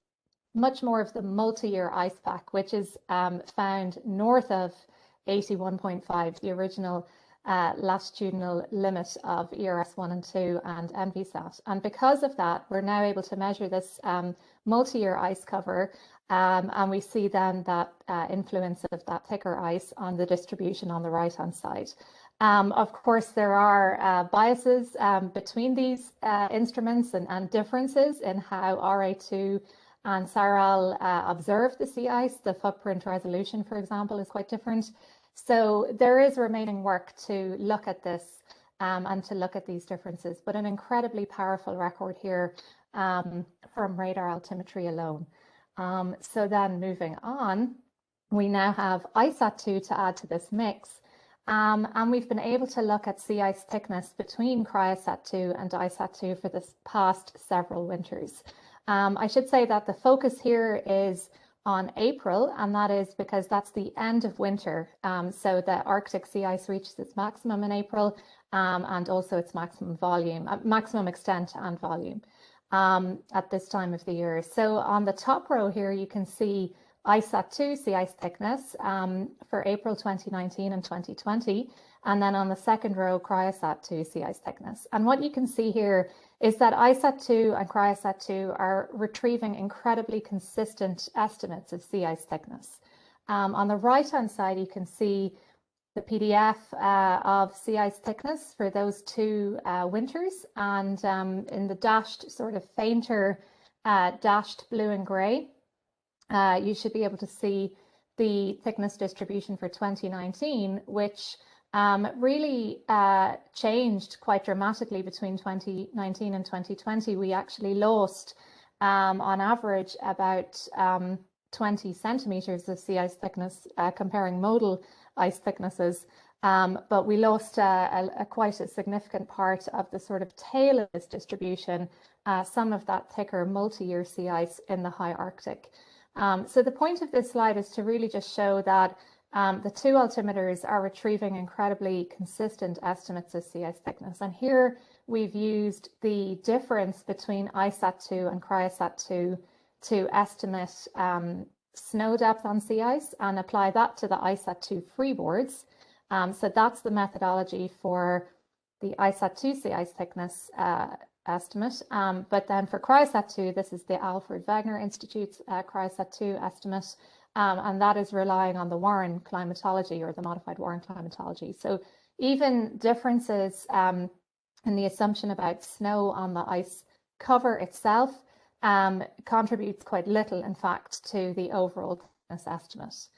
much more of the multi-year ice pack, which is found north of 81.5, the original latitudinal limit of ERS-1 and 2 and ENVISAT. And because of that, we're now able to measure this multi-year ice cover, and we see then that influence of that thicker ice on the distribution on the right-hand side. Of course, there are biases between these instruments and differences in how RA2 and SARAL observe the sea ice. The footprint resolution, for example, is quite different. So there is remaining work to look at this and to look at these differences, but an incredibly powerful record here from radar altimetry alone. So then moving on, we now have ISAT-2 to add to this mix. And we've been able to look at sea ice thickness between CryoSat-2 and ISAT-2 for the past several winters. I should say that the focus here is on April, and that is because that's the end of winter. So the Arctic sea ice reaches its maximum in April, and also its maximum volume, maximum extent and volume at this time of the year. So on the top row here, you can see ISAT-2 sea ice thickness for April 2019 and 2020. And then on the second row, CryoSat-2 sea ice thickness. And what you can see here is that ISAT-2 and CryoSat-2 are retrieving incredibly consistent estimates of sea ice thickness. On the right-hand side, you can see the PDF of sea ice thickness for those two winters. And in the dashed, sort of fainter dashed blue and gray, you should be able to see the thickness distribution for 2019, which really changed quite dramatically between 2019 and 2020. We actually lost, on average, about 20 centimeters of sea ice thickness, comparing modal ice thicknesses. But we lost quite a significant part of the sort of tail of this distribution, some of that thicker multi-year sea ice in the high Arctic. So the point of this slide is to really just show that the two altimeters are retrieving incredibly consistent estimates of sea ice thickness. And here we've used the difference between ISAT-2 and CryoSat-2 to estimate snow depth on sea ice and apply that to the ISAT-2 freeboards. So that's the methodology for the ISAT-2 sea ice thickness estimate. But then for CryoSat-2, this is the Alfred Wegener Institute's CryoSat-2 estimate. And that is relying on the Warren climatology, or the modified Warren climatology. So even differences in the assumption about snow on the ice cover itself contributes quite little, in fact, to the overall thickness estimate.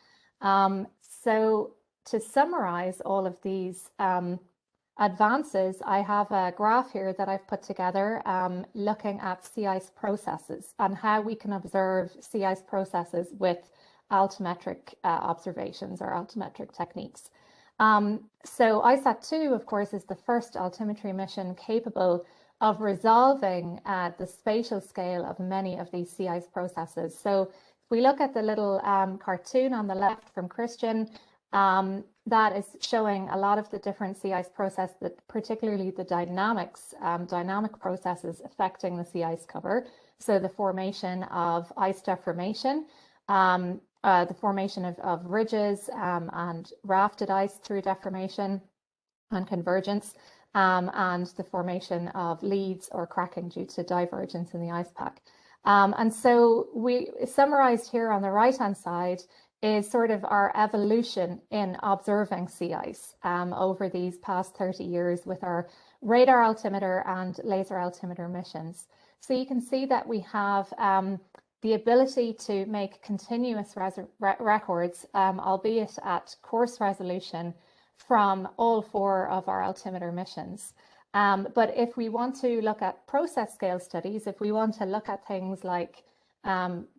So to summarize all of these advances, I have a graph here that I've put together looking at sea ice processes and how we can observe sea ice processes with altimetric observations or altimetric techniques. So ISAT-2, of course, is the first altimetry mission capable of resolving the spatial scale of many of these sea ice processes. So if we look at the little cartoon on the left from Christian, that is showing a lot of the different sea ice processes, particularly the dynamic processes affecting the sea ice cover. So the formation of ice deformation, the formation of ridges and rafted ice through deformation and convergence, and the formation of leads or cracking due to divergence in the ice pack. And so we summarized here on the right-hand side is sort of our evolution in observing sea ice over these past 30 years with our radar altimeter and laser altimeter missions. So you can see that we have the ability to make continuous records, albeit at coarse resolution, from all four of our altimeter missions. But if we want to look at process scale studies, if we want to look at things like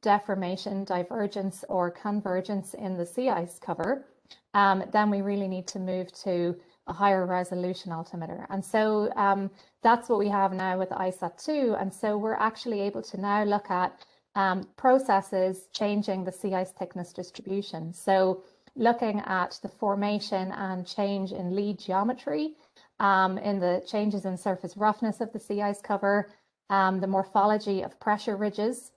deformation, divergence, or convergence in the sea ice cover, then we really need to move to a higher resolution altimeter. And so that's what we have now with ISAT-2. And so we're actually able to now look at processes changing the sea ice thickness distribution. So looking at the formation and change in lead geometry, in the changes in surface roughness of the sea ice cover, the morphology of pressure ridges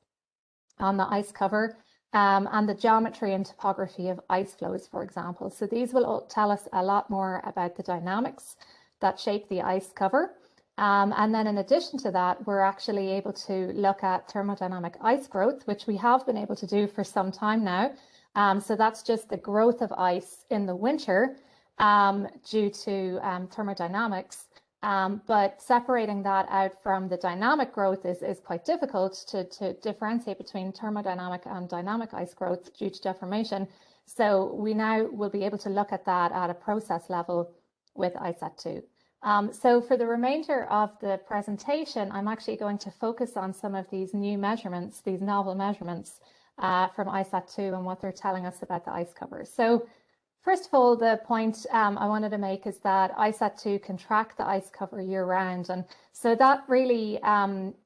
on the ice cover, and the geometry and topography of ice flows, for example. So these will all tell us a lot more about the dynamics that shape the ice cover. And then in addition to that, we're actually able to look at thermodynamic ice growth, which we have been able to do for some time now. So that's just the growth of ice in the winter due to thermodynamics. But separating that out from the dynamic growth is quite difficult to differentiate between thermodynamic and dynamic ice growth due to deformation. So we now will be able to look at that at a process level with ISAT-2. So for the remainder of the presentation, I'm actually going to focus on some of these new measurements, these novel measurements from ISAT-2 and what they're telling us about the ice cover. So first of all, the point I wanted to make is that ISAT-2 can track the ice cover year round. And so that really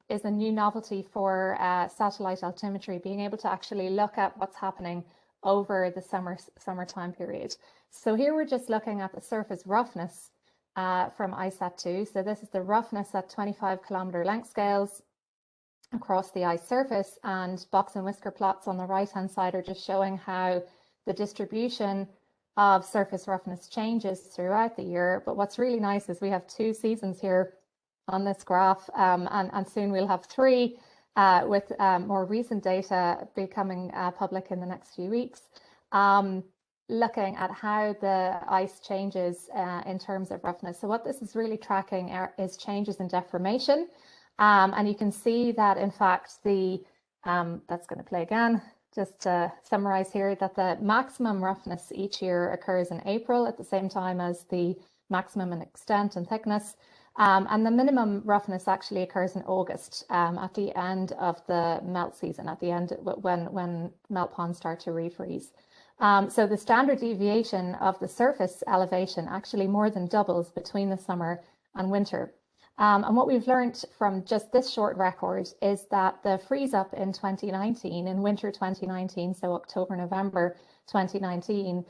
is a new novelty for satellite altimetry, being able to actually look at what's happening over the summertime period. So here we're just looking at the surface roughness from ISAT-2. So this is the roughness at 25 kilometer length scales across the ice surface, and box and whisker plots on the right-hand side are just showing how the distribution of surface roughness changes throughout the year. But what's really nice is we have 2 seasons here on this graph, and soon we'll have 3 with more recent data becoming public in the next few weeks, looking at how the ice changes in terms of roughness. So what this is really tracking is changes in deformation. And you can see that, in fact, that's going to play again. just to summarize here, that the maximum roughness each year occurs in April at the same time as the maximum in extent and thickness. And the minimum roughness actually occurs in August at the end of the melt season, at the end when melt ponds start to refreeze. So the standard deviation of the surface elevation actually more than doubles between the summer and winter. And what we've learned from just this short record is that the freeze up in 2019, in winter 2019, so October, November 2019,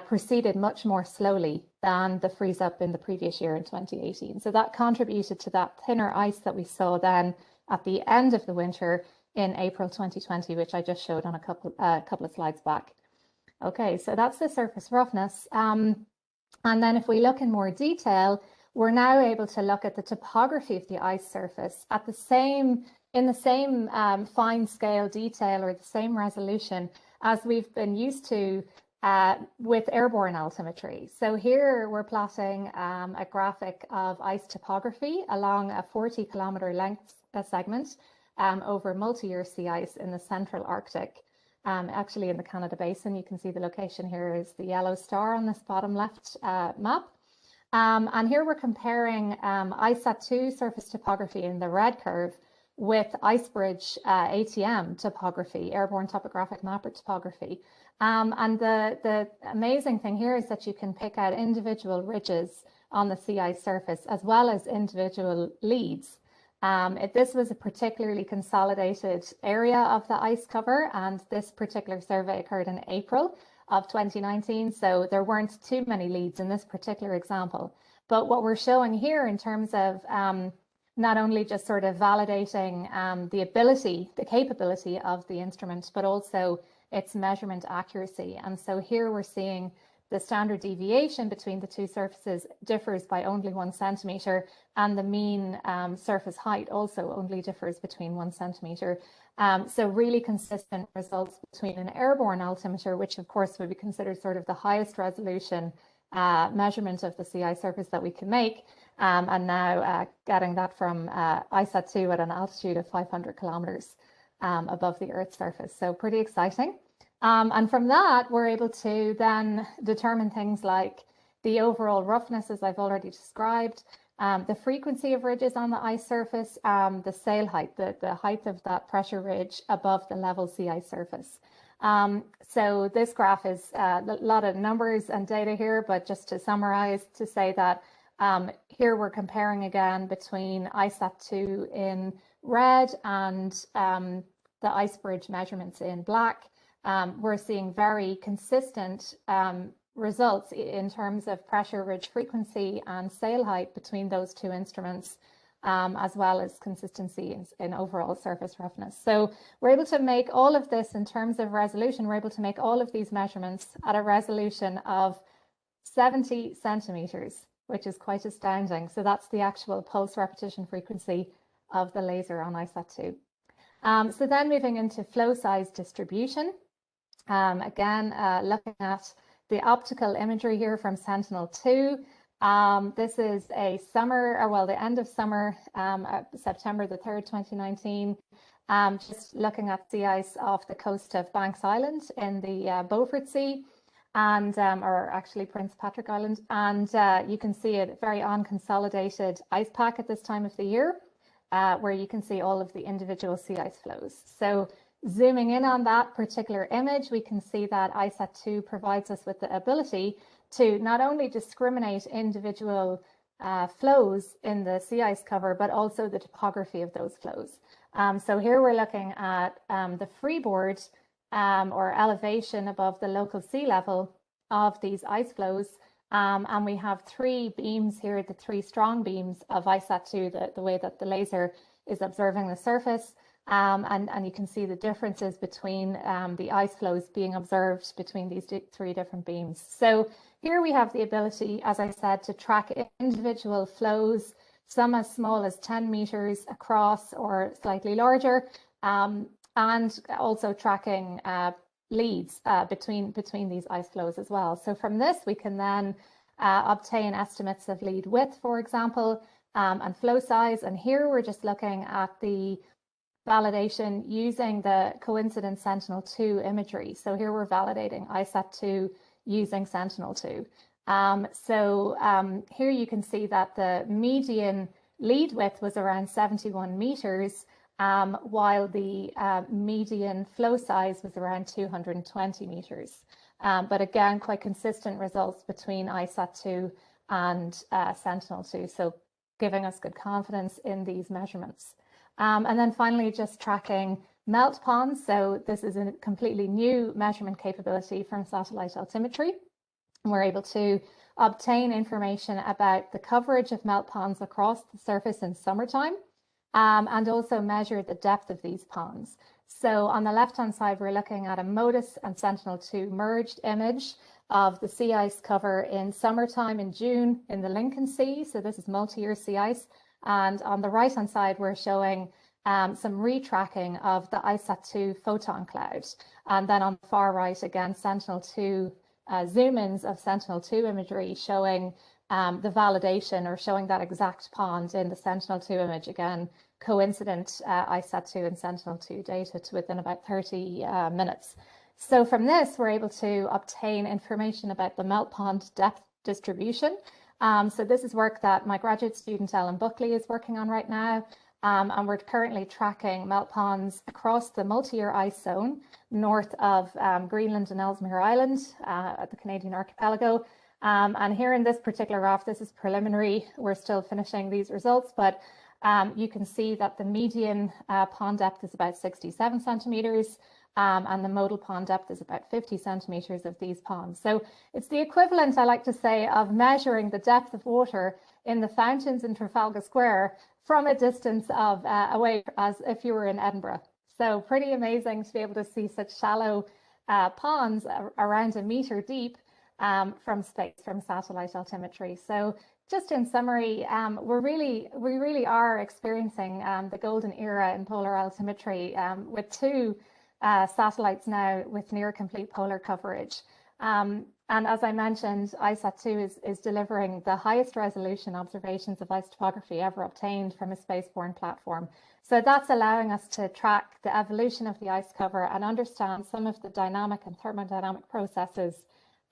proceeded much more slowly than the freeze up in the previous year in 2018. So that contributed to that thinner ice that we saw then at the end of the winter in April 2020, which I just showed on a couple of slides back. Okay, so that's the surface roughness. And then if we look in more detail, we're now able to look at the topography of the ice surface at in the same fine scale detail or the same resolution as we've been used to with airborne altimetry. So here we're plotting a graphic of ice topography along a 40-kilometer length segment over multi-year sea ice in the central Arctic. Actually in the Canada Basin. You can see the location here is the yellow star on this bottom left map. And here we're comparing ISAT-2 surface topography in the red curve with IceBridge ATM topography, airborne topographic mapper topography. And the amazing thing here is that you can pick out individual ridges on the sea ice surface as well as individual leads. This was a particularly consolidated area of the ice cover, and this particular survey occurred in April of 2019, so there weren't too many leads in this particular example. But what we're showing here in terms of not only just sort of validating the capability of the instrument, but also its measurement accuracy. And so here we're seeing the standard deviation between the two surfaces differs by only 1 centimeter, and the mean surface height also only differs between 1 centimeter. So really consistent results between an airborne altimeter, which of course would be considered sort of the highest resolution measurement of the sea ice surface that we can make, and now getting that from ISAT-2 at an altitude of 500 kilometers above the Earth's surface. So pretty exciting. And from that, we're able to then determine things like the overall roughness, as I've already described, the frequency of ridges on the ice surface, the sail height, the height of that pressure ridge above the level sea ice surface. So this graph is a lot of numbers and data here, but just to summarize, to say that here we're comparing again between ISAT-2 in red and the IceBridge measurements in black. We're seeing very consistent results in terms of pressure ridge frequency and sail height between those two instruments, as well as consistency in overall surface roughness. So we're able to make all of this in terms of resolution. We're able to make all of these measurements at a resolution of 70 centimeters, which is quite astounding. So that's the actual pulse repetition frequency of the laser on ISAT-2. So then moving into flow size distribution. Again, looking at the optical imagery here from Sentinel-2. This is a the end of summer, September the 3rd, 2019. Just looking at sea ice off the coast of Banks Island in the Beaufort Sea, and or actually Prince Patrick Island. And you can see a very unconsolidated ice pack at this time of the year, where you can see all of the individual sea ice flows. So zooming in on that particular image, we can see that ISAT-2 provides us with the ability to not only discriminate individual flows in the sea ice cover, but also the topography of those flows. So here we're looking at the freeboard or elevation above the local sea level of these ice flows. And we have 3 beams here, the 3 strong beams of ISAT-2, the way that the laser is observing the surface. And you can see the differences between the ice flows being observed between these 3 different beams. So here we have the ability, as I said, to track individual flows, some as small as 10 meters across or slightly larger, and also tracking leads between these ice flows as well. So from this, we can then obtain estimates of lead width, for example, and flow size. And here we're just looking at the validation using the coincident Sentinel-2 imagery. So here we're validating ISAT-2 using Sentinel-2. Here you can see that the median lead width was around 71 meters, while the median flow size was around 220 meters. But again, quite consistent results between ISAT-2 and Sentinel-2, so giving us good confidence in these measurements. And then finally, just tracking melt ponds. So this is a completely new measurement capability from satellite altimetry. We're able to obtain information about the coverage of melt ponds across the surface in summertime, and also measure the depth of these ponds. So on the left-hand side, we're looking at a MODIS and Sentinel-2 merged image of the sea ice cover in summertime in June in the Lincoln Sea. So this is multi-year sea ice. And on the right-hand side, we're showing some retracking of the ISAT-2 photon cloud. And then on the far right, again, Sentinel-2 zoom-ins of Sentinel-2 imagery showing the validation or showing that exact pond in the Sentinel-2 image. Again, coincident ISAT-2 and Sentinel-2 data to within about 30 minutes. So from this, we're able to obtain information about the melt pond depth distribution. So this is work that my graduate student, Ellen Buckley, is working on right now. And we're currently tracking melt ponds across the multi-year ice zone north of Greenland and Ellesmere Island at the Canadian archipelago. And here in this particular graph, this is preliminary. We're still finishing these results, but you can see that the median pond depth is about 67 centimeters. And the modal pond depth is about 50 centimeters of these ponds. So it's the equivalent, I like to say, of measuring the depth of water in the fountains in Trafalgar Square from a distance of away as if you were in Edinburgh. So pretty amazing to be able to see such shallow ponds around a meter deep from space, from satellite altimetry. So just in summary, we really are experiencing the golden era in polar altimetry with two satellites now with near complete polar coverage. And as I mentioned, ISAT-2 is delivering the highest resolution observations of ice topography ever obtained from a spaceborne platform. So that's allowing us to track the evolution of the ice cover and understand some of the dynamic and thermodynamic processes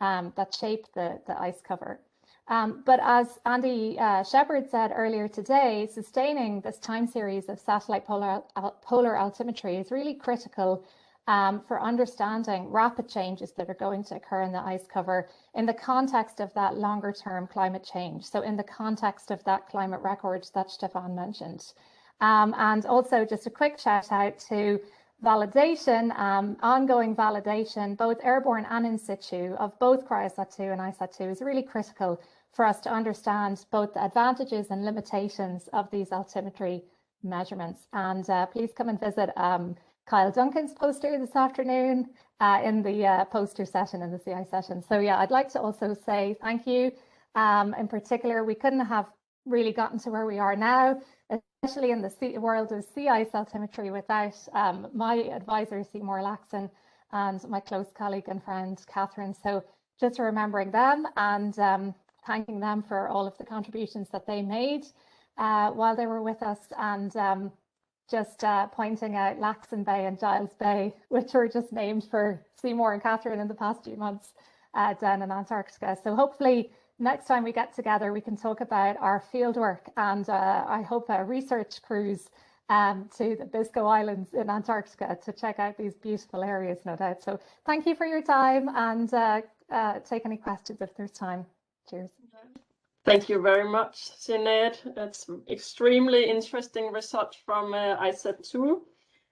that shape the ice cover. But as Andy Shepard said earlier today, sustaining this time series of satellite polar altimetry is really critical for understanding rapid changes that are going to occur in the ice cover in the context of that longer term climate change. So in the context of that climate record that Stefan mentioned. And also just a quick shout out to validation, ongoing validation, both airborne and in situ of both CryoSat-2 and ISAT-2 is really critical for us to understand both the advantages and limitations of these altimetry measurements. And please come and visit Kyle Duncan's poster this afternoon in the poster session in the CI session. So yeah, I'd like to also say thank you. In particular, we couldn't have really gotten to where we are now, especially in the world of sea ice altimetry, without my advisor, Seymour Laxon, and my close colleague and friend, Catherine. So just remembering them and thanking them for all of the contributions that they made while they were with us, and just pointing out Laxon Bay and Giles Bay, which were just named for Seymour and Catherine in the past few months down in Antarctica. So hopefully next time we get together, we can talk about our fieldwork and I hope a research cruise to the Biscoe Islands in Antarctica to check out these beautiful areas, no doubt. So thank you for your time, and take any questions if there's time. Cheers. Thank you very much, Sinead. That's extremely interesting research from ISAT-2.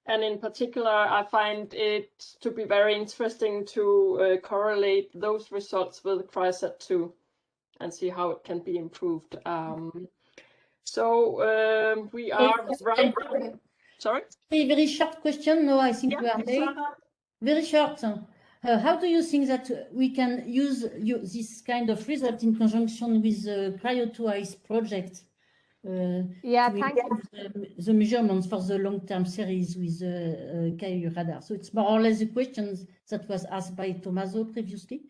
And in particular, I find it to be very interesting to correlate those results with CryoSat-2 and see how it can be improved. We are right. Sorry? A very short question. No, I think Yeah, we are late. Sarah? Very short. How do you think that we can use this kind of result in conjunction with the Cryo2Ice project? Yeah, to thank you. improve the measurements for the long-term series with the Ku radar. So it's more or less the questions that was asked by Tommaso previously.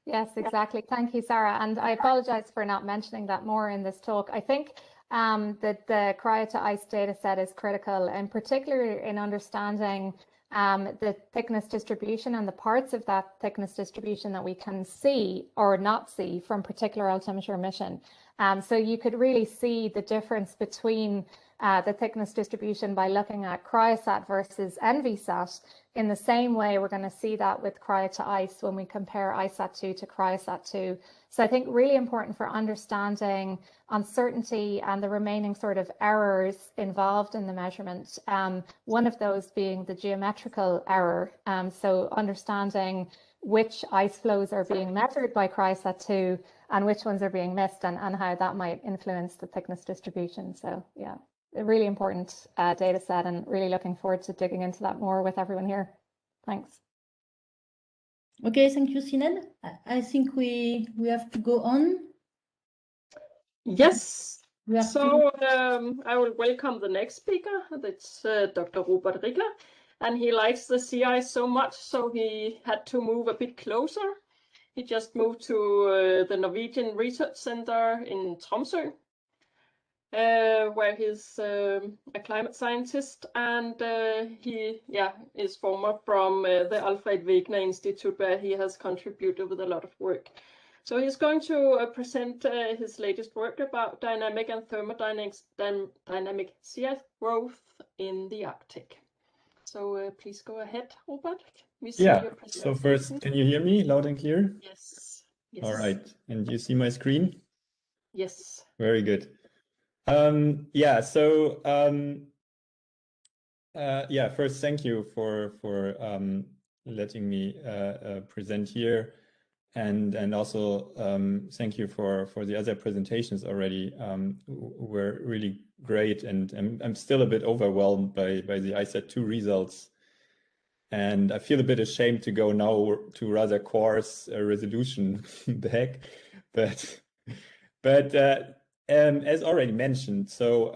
Yes, exactly. Thank you, Sarah. And I apologize for not mentioning that more in this talk. I think that the cryo-to-ice data set is critical, and particularly in understanding the thickness distribution and the parts of that thickness distribution that we can see or not see from particular altimeter emission. So you could really see the difference between the thickness distribution by looking at CryoSat versus ENVISat. In the same way, we're going to see that with cryo-to-ice when we compare ISAT-2 to CryoSat-2. So I think really important for understanding uncertainty and the remaining sort of errors involved in the measurement. One of those being the geometrical error. So understanding which ice flows are being measured by CryoSat-2 and which ones are being missed, and how that might influence the thickness distribution. So yeah, a really important data set, and really looking forward to digging into that more with everyone here. Thanks. Okay, thank you, Sinan. I think we have to go on. Yes. We have So I will welcome the next speaker. That's Dr. Robert Rigler, and he likes the sea ice so much, so he had to move a bit closer. He just moved to the Norwegian Research Center in Tromsø, where he's a climate scientist, and he is former from the Alfred Wegener Institute, where he has contributed with a lot of work. So he's going to present his latest work about dynamic and thermodynamic dynamic sea ice growth in the Arctic. So please go ahead, Robert. We see your presentation. So first, can you hear me loud and clear? Yes. Yes. All right. And you see my screen? Yes. Very good. First, thank you for letting me present here, and also thank you for the other presentations already. Were really great, and I'm still a bit overwhelmed by the ISAT-2 results, and I feel a bit ashamed to go now to rather coarse resolution back, but as already mentioned, so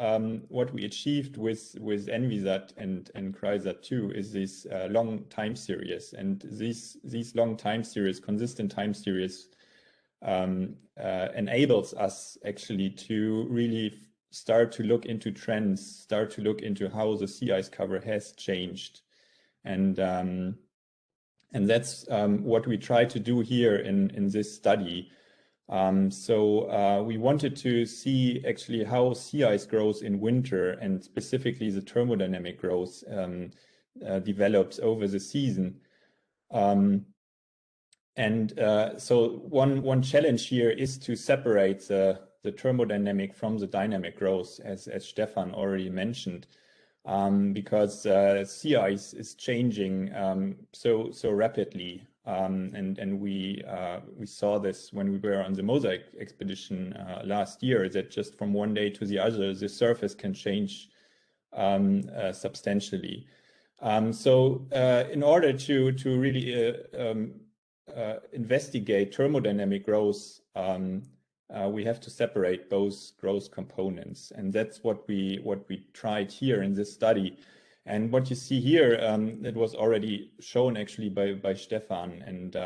what we achieved with ENVISat and CryoSat-2 is this long time series, and these long time series, consistent time series, enables us actually to really start to look into trends, start to look into how the sea ice cover has changed, and that's what we try to do here in this study. We wanted to see actually how sea ice grows in winter, and specifically the thermodynamic growth develops over the season. So one challenge here is to separate the thermodynamic from the dynamic growth, as Stefan already mentioned, because sea ice is changing so rapidly. And we saw this when we were on the Mosaic expedition last year, that just from one day to the other, the surface can change substantially. In order to really investigate thermodynamic growth, we have to separate both growth components, and that's what we tried here in this study. And what you see here, it was already shown actually by Stefan. And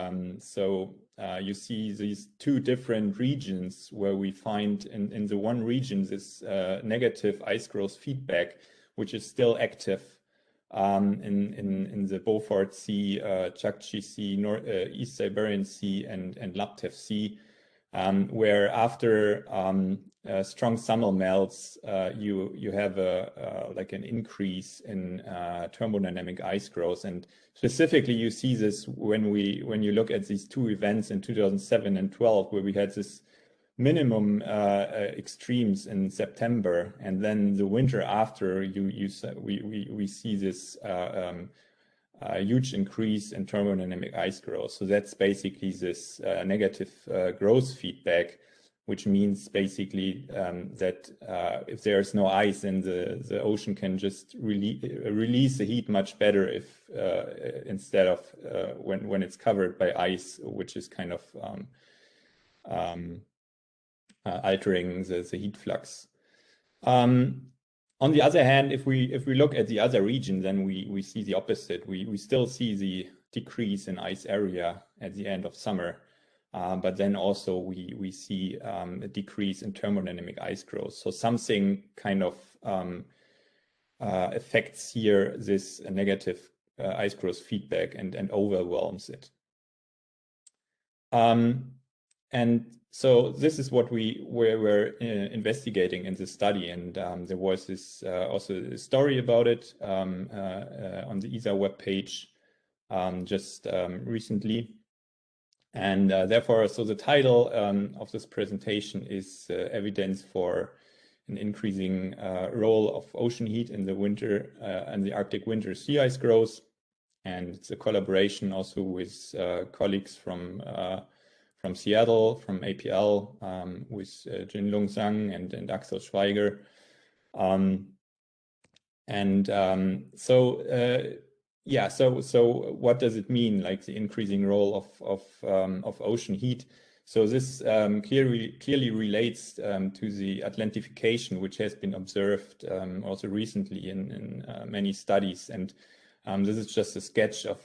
you see these two different regions where we find in the one region this negative ice growth feedback, which is still active in the Beaufort Sea, Chukchi Sea, East Siberian Sea, and Laptev Sea, where after strong summer melts, you have like an increase in thermodynamic ice growth. And specifically, you see this when you look at these two events in 2007 and 12, where we had this minimum extremes in September, and then the winter after, we see this huge increase in thermodynamic ice growth. So that's basically this negative growth feedback, which means basically that if there's no ice, then the ocean can just release the heat much better if instead of when it's covered by ice, which is kind of altering the heat flux. On the other hand, if we look at the other region, then we see the opposite. We still see the decrease in ice area at the end of summer. but then also we see a decrease in thermodynamic ice growth. So something kind of affects here this negative ice growth feedback and overwhelms it. And so this is what we were investigating in this study, and there was this also a story about it on the ESA webpage just recently. And therefore, so the title of this presentation is Evidence for an Increasing Role of Ocean Heat in the Winter and the Arctic Winter Sea Ice Growth. And it's a collaboration also with colleagues from Seattle, from APL, with Jinlong Zhang and Axel Schweiger. So what does it mean, like the increasing role of ocean heat? So this clearly relates to the Atlantification, which has been observed also recently in many studies. And this is just a sketch of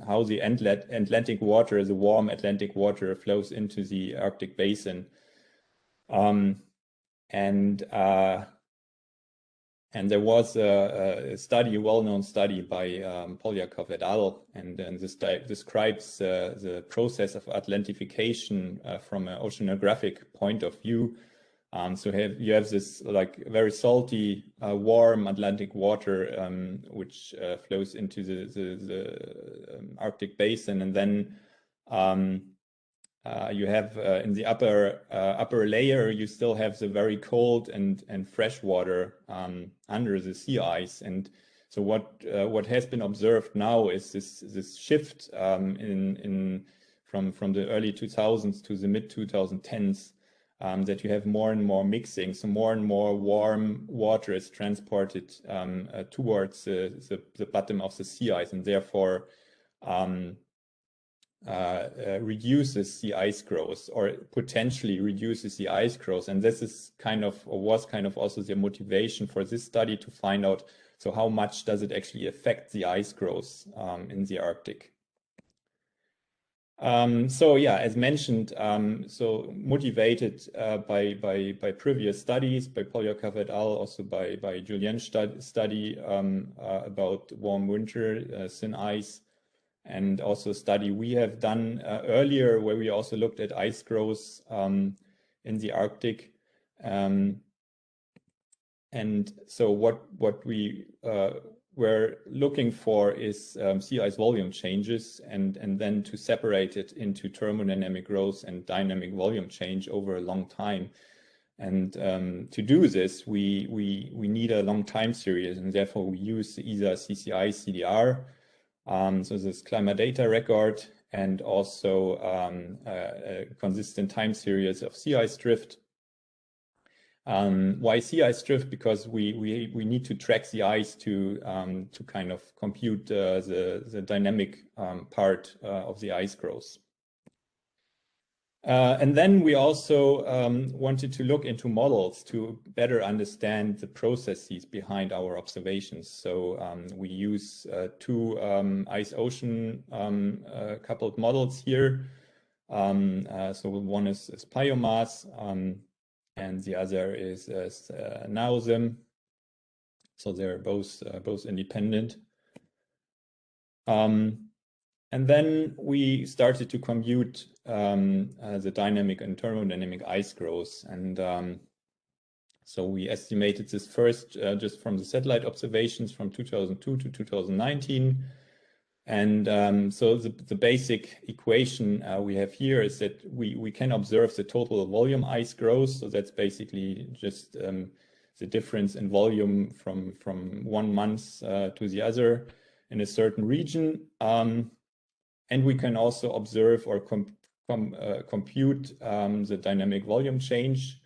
how the Atlantic water, the warm Atlantic water, flows into the Arctic basin. And there was a study, a well-known study by Polyakov et al., and this describes the process of Atlantification from an oceanographic point of view. So you have this like very salty, warm Atlantic water, which flows into the Arctic basin, and then you have in the upper layer, you still have the very cold and fresh water under the sea ice. And so what has been observed now is this shift from the early 2000s to the mid 2010s, that you have more and more mixing. So more and more warm water is transported towards the bottom of the sea ice, and therefore reduces the ice growth, or potentially reduces the ice growth. And this is was also the motivation for this study, to find out, so how much does it actually affect the ice growth in the Arctic? So yeah, as mentioned, so motivated by previous studies, by Polyakov et al., also by Julien's study about warm winter, thin ice, and also a study we have done earlier, where we also looked at ice growth in the Arctic. And so what we were looking for is sea ice volume changes, and then to separate it into thermodynamic growth and dynamic volume change over a long time. And to do this, we need a long time series, and therefore we use the ESA CCI CDR. So this climate data record, and also a consistent time series of sea ice drift. Why sea ice drift? Because we need to track the ice to kind of compute the dynamic part of the ice growth. And then we also wanted to look into models to better understand the processes behind our observations. So we use two ice-ocean coupled models here. So one is biomass, and the other is NAOSM. So they're both independent. And then we started to compute the dynamic and thermodynamic ice growth. And so we estimated this first just from the satellite observations from 2002 to 2019. And so the basic equation we have here is that we can observe the total volume ice growth. So that's basically just the difference in volume from 1 month to the other in a certain region. And we can also observe or compute the dynamic volume change.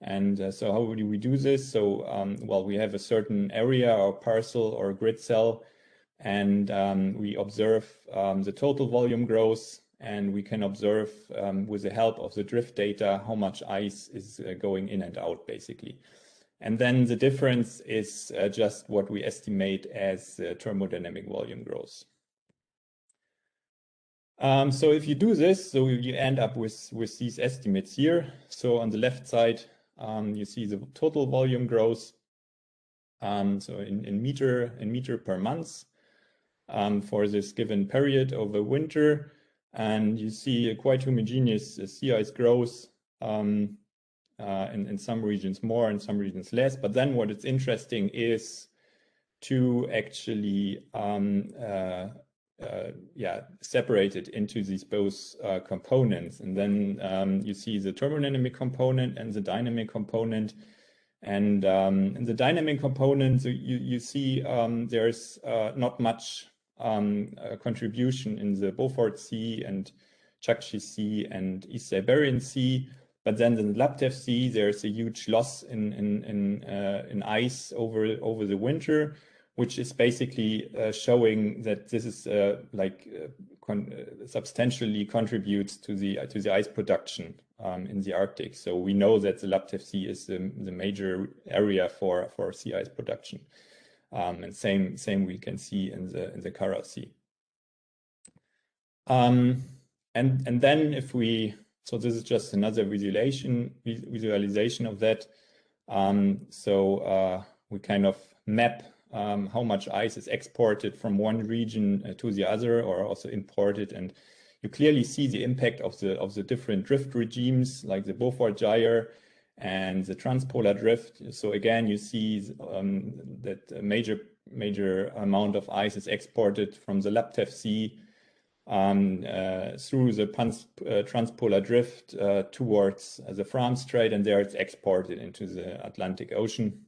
And so how do we do this? So, well, we have a certain area or parcel or grid cell, and we observe the total volume growth, and we can observe with the help of the drift data how much ice is going in and out, basically. And then the difference is just what we estimate as thermodynamic volume growth. So if you do this, so you end up with these estimates here. So on the left side, you see the total volume growth. So in meter per month for this given period over winter, and you see a quite homogeneous sea ice growth. In some regions more, in some regions less. But then what is interesting is to actually separate it into these both components. And then you see the thermodynamic component and the dynamic component. And in the dynamic component, you see there's not much contribution in the Beaufort Sea and Chukchi Sea and ESA-ESRIN Sea. But then in the Laptev Sea, there's a huge loss in ice over the winter, which is basically showing that this is substantially contributes to the ice production in the Arctic. So we know that the Laptev Sea is the major area for sea ice production, and same we can see in the Kara Sea. And then if we so this is just another visualization of that. We kind of map how much ice is exported from one region to the other, or also imported, and you clearly see the impact of the different drift regimes, like the Beaufort Gyre and the transpolar drift. So again, you see that a major amount of ice is exported from the Laptev Sea through the transpolar drift towards the Fram Strait, and there it's exported into the Atlantic Ocean.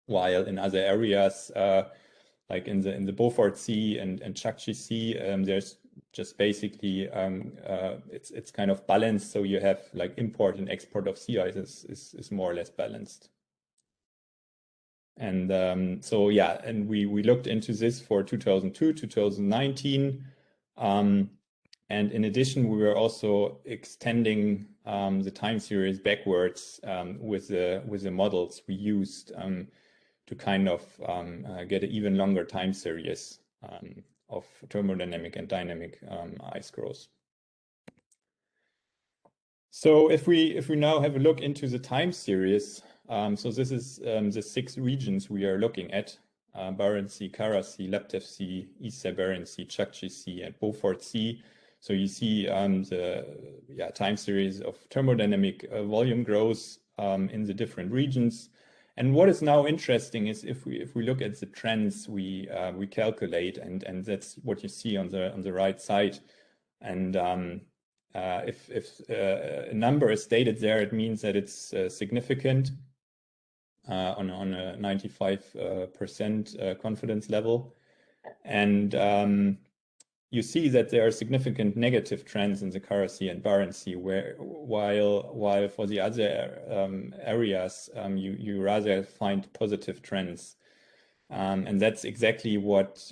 While in other areas, like in the Beaufort Sea and Chukchi Sea, there's just basically it's kind of balanced. So you have like import and export of sea ice is more or less balanced. And and we looked into this for 2002, 2019. And in addition, we were also extending the time series backwards with the models we used to kind of get an even longer time series of thermodynamic and dynamic ice growth. So if we now have a look into the time series, so this is the 6 regions we are looking at. Barents Sea, Kara Sea, Laptev Sea, ESA-ESRIN Sea, Chukchi Sea, and Beaufort Sea. So you see the time series of thermodynamic volume growth in the different regions. And what is now interesting is if we look at the trends we calculate, and that's what you see on the right side. And if a number is stated there, it means that it's significant. On a 95% confidence level. And you see that there are significant negative trends in the Kara Sea and Barents Sea, while for the other areas, you rather find positive trends. And that's exactly what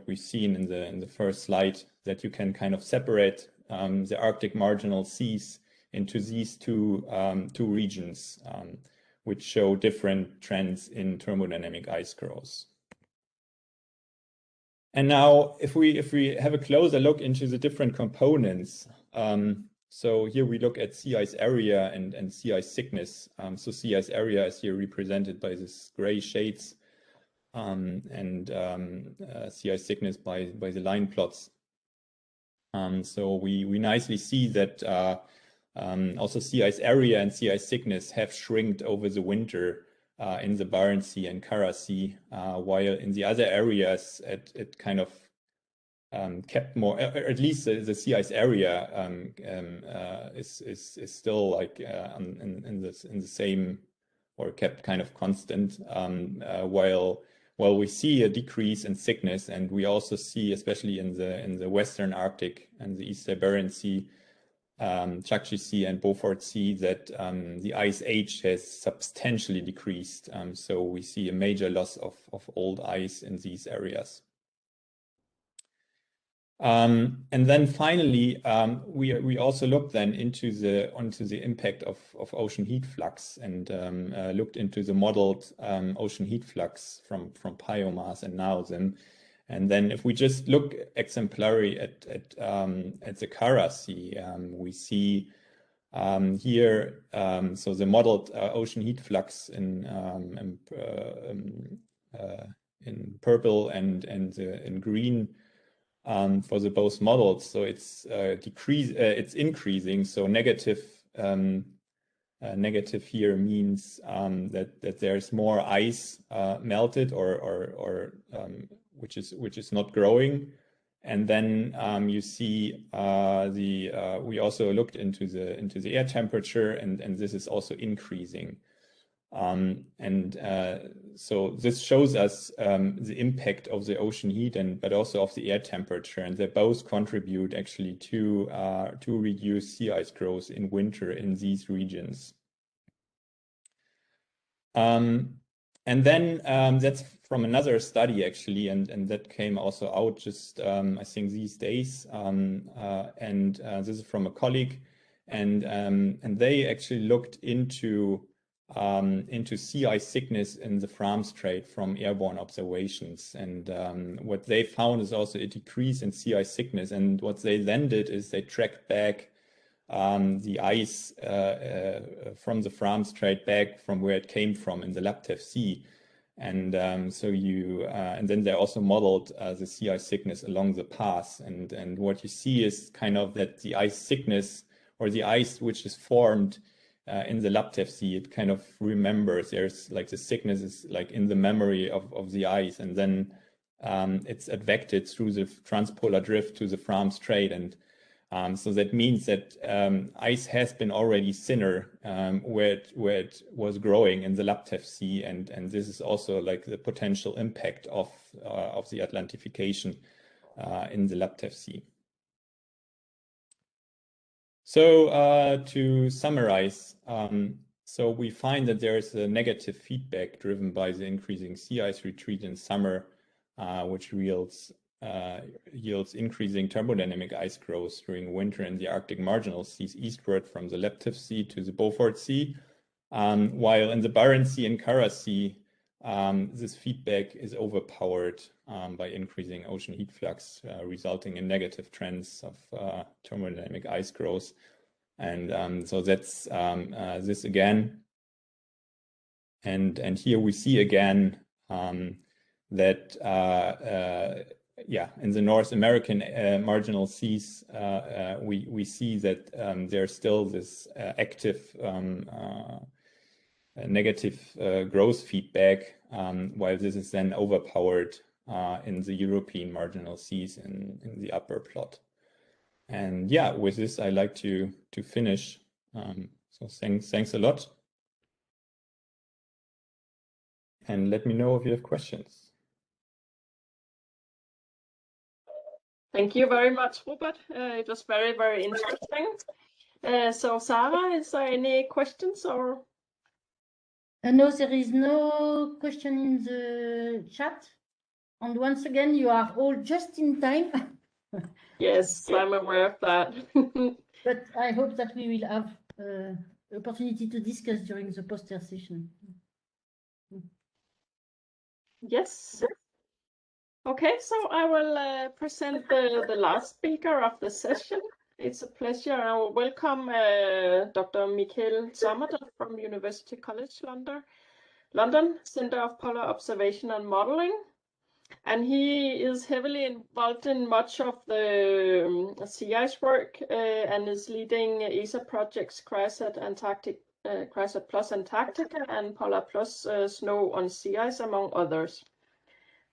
we've seen in the first slide, that you can kind of separate the Arctic marginal seas into these two regions, which show different trends in thermodynamic ice growth. And now, if we have a closer look into the different components, so here we look at sea ice area and sea ice thickness. So sea ice area is here represented by this gray shades, and sea ice thickness by the line plots. So we nicely see that also sea ice area and sea ice thickness have shrinked over the winter in the Barents Sea and Kara Sea, while in the other areas it kind of kept more, or at least the sea ice area is still like in the same, or kept kind of constant, while we see a decrease in thickness, and we also see, especially in the Western Arctic and the ESA-ESRIN Sea, Chukchi Sea and Beaufort Sea, that the ice age has substantially decreased. So we see a major loss of old ice in these areas. And then finally, we also looked then onto the impact of ocean heat flux, and looked into the modeled ocean heat flux from biomass and NAOSM. And then if we just look exemplary at the Kara Sea, we see here, so the modeled ocean heat flux in purple and in green for the both models. So it's it's increasing. So negative negative here means that there's more ice melted or which is not growing. And then you see we also looked into the air temperature, and this is also increasing. So this shows us the impact of the ocean heat but also of the air temperature, and they both contribute actually to reduce sea ice growth in winter in these regions. And then that's from another study actually, and that came also out just I think these days. This is from a colleague, and they actually looked into sea ice thickness in the Fram Strait from airborne observations. And what they found is also a decrease in sea ice thickness. And what they then did is they tracked back the ice from the Fram Strait back from where it came from in the Laptev Sea. And and then they also modeled the sea ice thickness along the path. And what you see is kind of that the ice thickness, or the ice which is formed in the Laptev Sea, it kind of remembers. There's like the thickness is like in the memory of the ice, and then it's advected through the transpolar drift to the Fram Strait. And so that means that ice has been already thinner where it was growing in the Laptev Sea, and this is also like the potential impact of the Atlantification in the Laptev Sea. So to summarize, so we find that there is a negative feedback driven by the increasing sea ice retreat in summer, which yields increasing thermodynamic ice growth during winter in the Arctic marginal seas eastward from the Laptev Sea to the Beaufort Sea, while in the Barents Sea and Kara Sea, this feedback is overpowered by increasing ocean heat flux, resulting in negative trends of thermodynamic ice growth. And so that's this again. And here we see again that in the North American marginal seas, we see that there's still this active negative growth feedback, while this is then overpowered in the European marginal seas in the upper plot. And yeah, with this, I like to finish. So thanks a lot. And let me know if you have questions. Thank you very much, Robert. It was very, very interesting. So Sarah, is there any questions or? No, there is no question in the chat. And once again, you are all just in time. Yes, I'm aware of that. But I hope that we will have opportunity to discuss during the poster session. Yes. Okay, so I will present the last speaker of the session. It's a pleasure. I will welcome Dr. Michael Sommerdahl from University College London, Center of Polar Observation and Modeling. And he is heavily involved in much of the sea ice work and is leading ESA projects CryoSat Antarctic, CryoSat Plus Antarctica and Polar Plus Snow on Sea Ice, among others.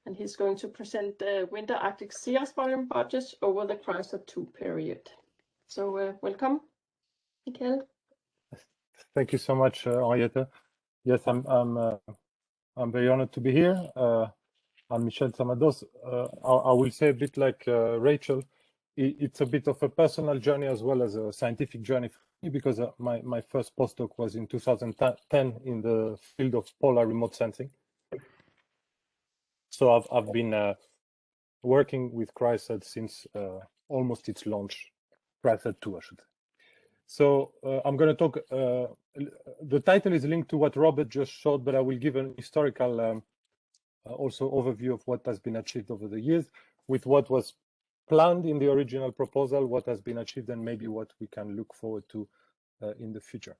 And he's going to present the winter Arctic sea ice volume budgets over the CryoSat 2 period. So welcome, Michael. Thank you so much, Henriette. Yes, I'm very honored to be here. I'm Michel Samados. I will say a bit like Rachel. It's a bit of a personal journey as well as a scientific journey for me, because my first postdoc was in 2010 in the field of polar remote sensing. So I've been working with CryoSat since almost its launch, CryoSat 2, I should say. So I'm going to talk, the title is linked to what Robert just showed, but I will give an historical also overview of what has been achieved over the years with what was planned in the original proposal, what has been achieved, and maybe what we can look forward to in the future.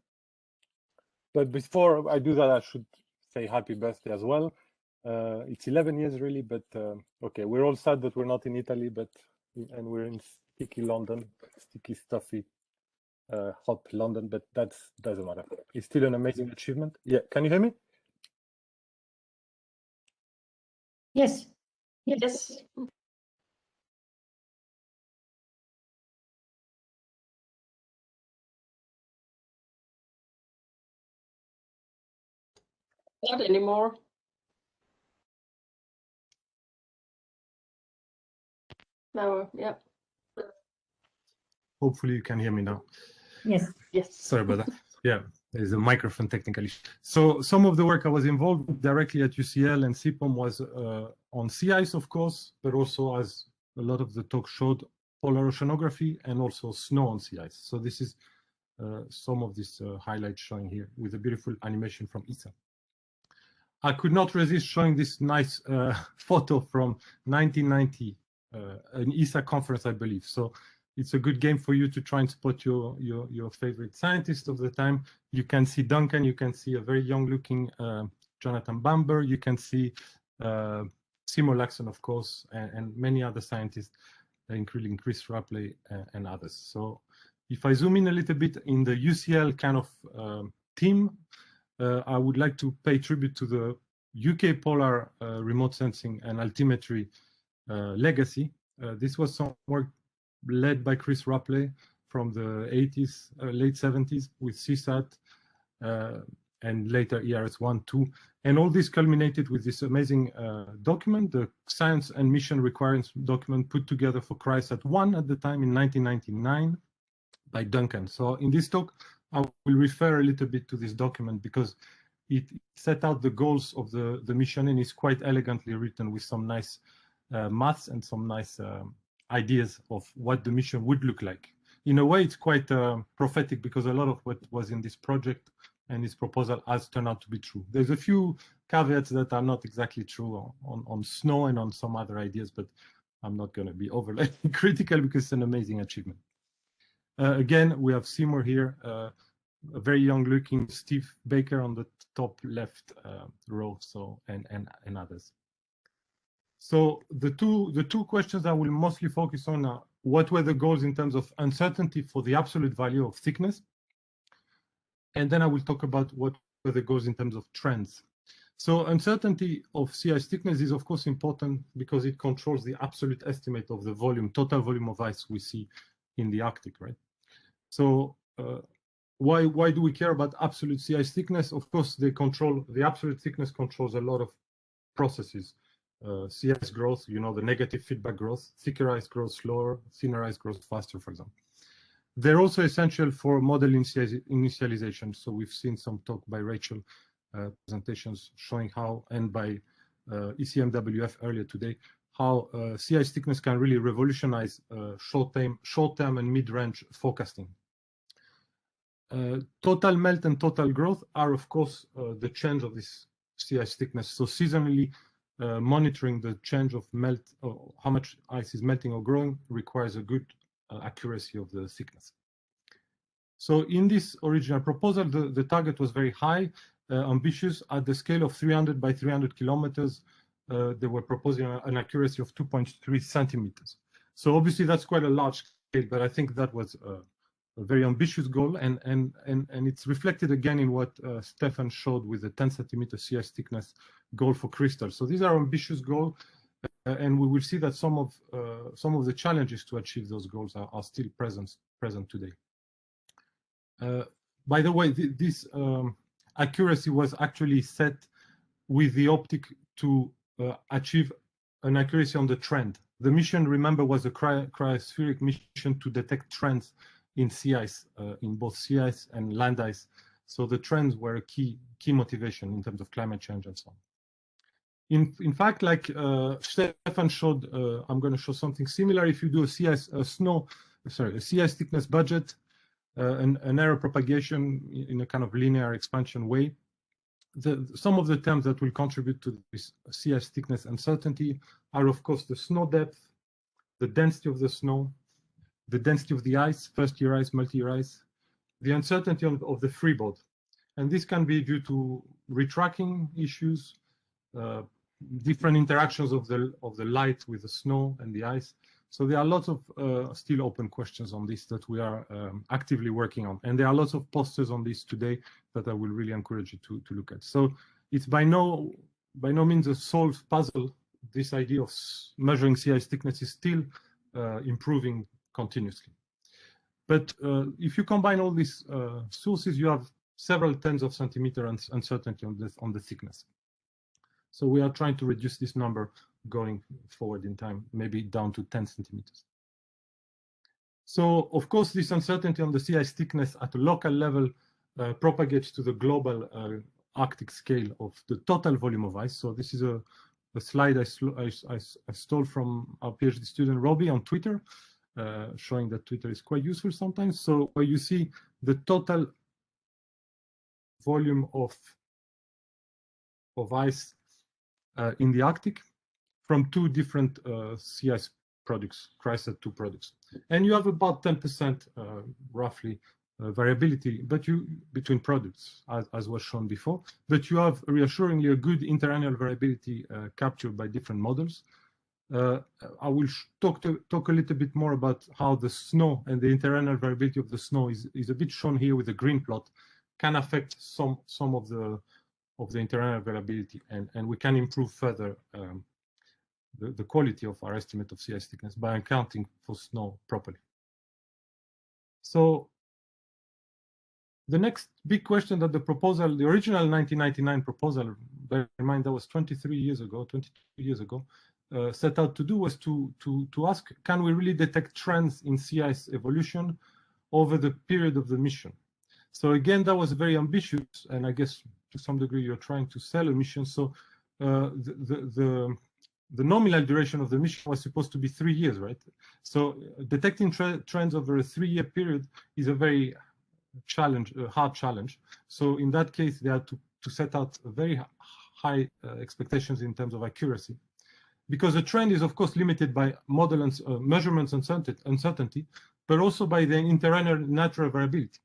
But before I do that, I should say happy birthday as well. It's 11 years really, but okay, we're all sad that we're not in Italy, and we're in sticky London, sticky, stuffy, hot London, but that doesn't matter. It's still an amazing achievement. Yeah, can you hear me? Yes. Yes. Not anymore. No, yeah. Hopefully you can hear me now. Yes. Yes. Sorry about that. Yeah, there's a microphone technical issue. So some of the work I was involved with directly at UCL and CPOM was on sea ice, of course, but also, as a lot of the talk showed, polar oceanography and also snow on sea ice. So this is some of these highlights showing here with a beautiful animation from ESA. I could not resist showing this nice photo from 1990, an ESA conference, I believe. So it's a good game for you to try and spot your favorite scientist of the time. You can see Duncan, you can see a very young-looking Jonathan Bamber, you can see Seymour Laxon, of course, and many other scientists, including Chris Rapley and others. So if I zoom in a little bit in the UCL kind of team, I would like to pay tribute to the UK Polar remote sensing and altimetry legacy. This was some work led by Chris Rapley from the 80s, late 70s with CSAT and later ERS-1, 2. And all this culminated with this amazing document, the Science and Mission Requirements document put together for CryoSat 1 at the time in 1999 by Duncan. So in this talk, I will refer a little bit to this document because it set out the goals of the mission and is quite elegantly written with some nice maths and some nice ideas of what the mission would look like. In a way, it's quite prophetic because a lot of what was in this project and this proposal has turned out to be true. There's a few caveats that are not exactly true on snow and on some other ideas, but I'm not going to be overly critical because it's an amazing achievement. Again, we have Seymour here, a very young-looking Steve Baker on the top left row, so and others. So the two questions I will mostly focus on are what were the goals in terms of uncertainty for the absolute value of thickness, and then I will talk about what were the goals in terms of trends. So uncertainty of sea ice thickness is of course important because it controls the absolute estimate of the volume, total volume of ice we see in the Arctic, right? So why do we care about absolute sea ice thickness? Of course, the absolute thickness controls a lot of processes. Sea ice growth, you know, the negative feedback growth, thicker ice grows slower, thinner ice grows faster, for example. They're also essential for model initialization. So we've seen some talk by Rachel, presentations showing how, and by ECMWF earlier today, how sea ice thickness can really revolutionize short-term and mid-range forecasting. Total melt and total growth are, of course, the change of this sea ice thickness. So seasonally monitoring the change of melt, or how much ice is melting or growing, requires a good accuracy of the thickness. So in this original proposal, the target was very high, ambitious. At the scale of 300 by 300 kilometers, they were proposing an accuracy of 2.3 centimeters. So obviously that's quite a large scale, but I think that was a very ambitious goal, and it's reflected again in what Stefan showed with the 10 centimeter sea ice thickness goal for crystal. So these are ambitious goals, and we will see that some of the challenges to achieve those goals are still present today. By the way, this accuracy was actually set with the optic to achieve an accuracy on the trend. The mission, remember, was a cryospheric mission to detect trends in sea ice, in both sea ice and land ice. So the trends were a key motivation in terms of climate change and so on. In fact, like Stefan showed, I'm going to show something similar. If you do a sea ice thickness budget, an error propagation in a kind of linear expansion way, some of the terms that will contribute to this sea ice thickness uncertainty are, of course, the snow depth, the density of the snow, the density of the ice, first-year ice, multi-year ice, the uncertainty of the freeboard. And this can be due to retracking issues, different interactions of the light with the snow and the ice. So there are lots of still open questions on this that we are actively working on. And there are lots of posters on this today that I will really encourage you to look at. So it's by no means a solved puzzle. This idea of measuring sea ice thickness is still improving continuously. But if you combine all these sources, you have several tens of centimeters uncertainty on the thickness. So we are trying to reduce this number going forward in time, maybe down to 10 centimeters. So, of course, this uncertainty on the sea ice thickness at a local level propagates to the global Arctic scale of the total volume of ice. So this is a slide I stole from our PhD student Robbie on Twitter, showing that Twitter is quite useful sometimes. So where you see the total volume of ice in the Arctic from two different sea ice products, CryoSat 2 products. And you have about 10% roughly variability between products, as was shown before. But you have reassuringly a good interannual variability captured by different models. I will talk a little bit more about how the snow and the interannual variability of the snow is a bit shown here with the green plot, can affect some of the interannual variability, and we can improve further the quality of our estimate of sea ice thickness by accounting for snow properly. So the next big question that the original 1999 proposal, bear in mind that was 22 years ago, set out to do was to ask, can we really detect trends in sea ice evolution over the period of the mission? So again, that was very ambitious, and I guess to some degree you're trying to sell a mission. So the nominal duration of the mission was supposed to be 3 years, right? So detecting trends over a 3-year period is a very hard challenge. So in that case, they had to set out very high expectations in terms of accuracy, because the trend is of course limited by model and measurements uncertainty, but also by the interannual natural variability.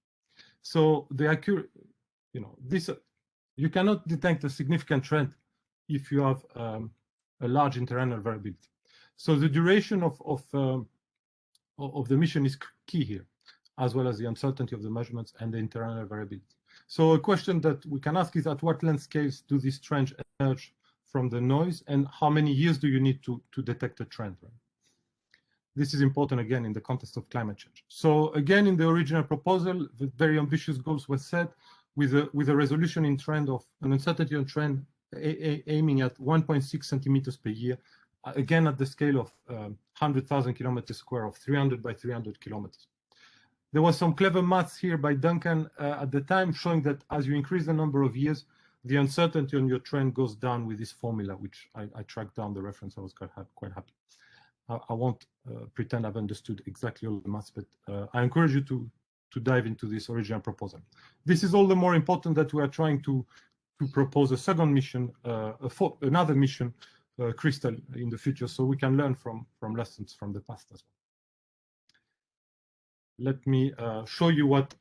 So the accurate, you cannot detect a significant trend if you have a large interannual variability. So the duration of the mission is key here, as well as the uncertainty of the measurements and the interannual variability. So a question that we can ask is, at what length scales do these trends emerge from the noise, and how many years do you need to detect a trend? Right? This is important again in the context of climate change. So again, in the original proposal, the very ambitious goals were set with a resolution in trend of an uncertainty on trend aiming at 1.6 centimeters per year, again at the scale of 100,000 kilometers square of 300 by 300 kilometers. There was some clever maths here by Duncan at the time, showing that as you increase the number of years, the uncertainty on your trend goes down with this formula, which I tracked down the reference. I was quite happy. I won't pretend I've understood exactly all the maths, but I encourage you to dive into this original proposal. This is all the more important that we are trying to propose a second mission, another mission, Crystal, in the future, so we can learn from lessons from the past as well. Let me show you what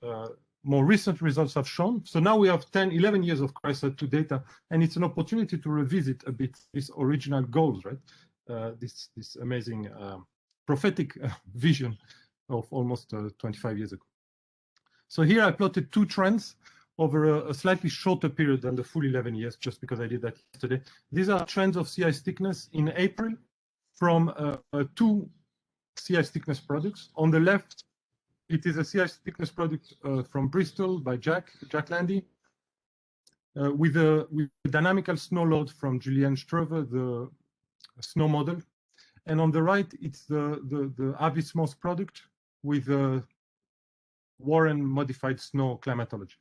more recent results have shown. So now we have 11 years of CryoSat 2 data, and it's an opportunity to revisit a bit these original goals, right? This amazing prophetic vision of almost 25 years ago. So here I plotted two trends over a slightly shorter period than the full 11 years, just because I did that yesterday. These are trends of sea ice thickness in April from two sea ice thickness products. On the left, it is a sea ice thickness product from Bristol by Jack Landy, with a dynamical snow load from Julian Struve, the snow model. And on the right, it's the Avismos product with Warren modified snow climatology.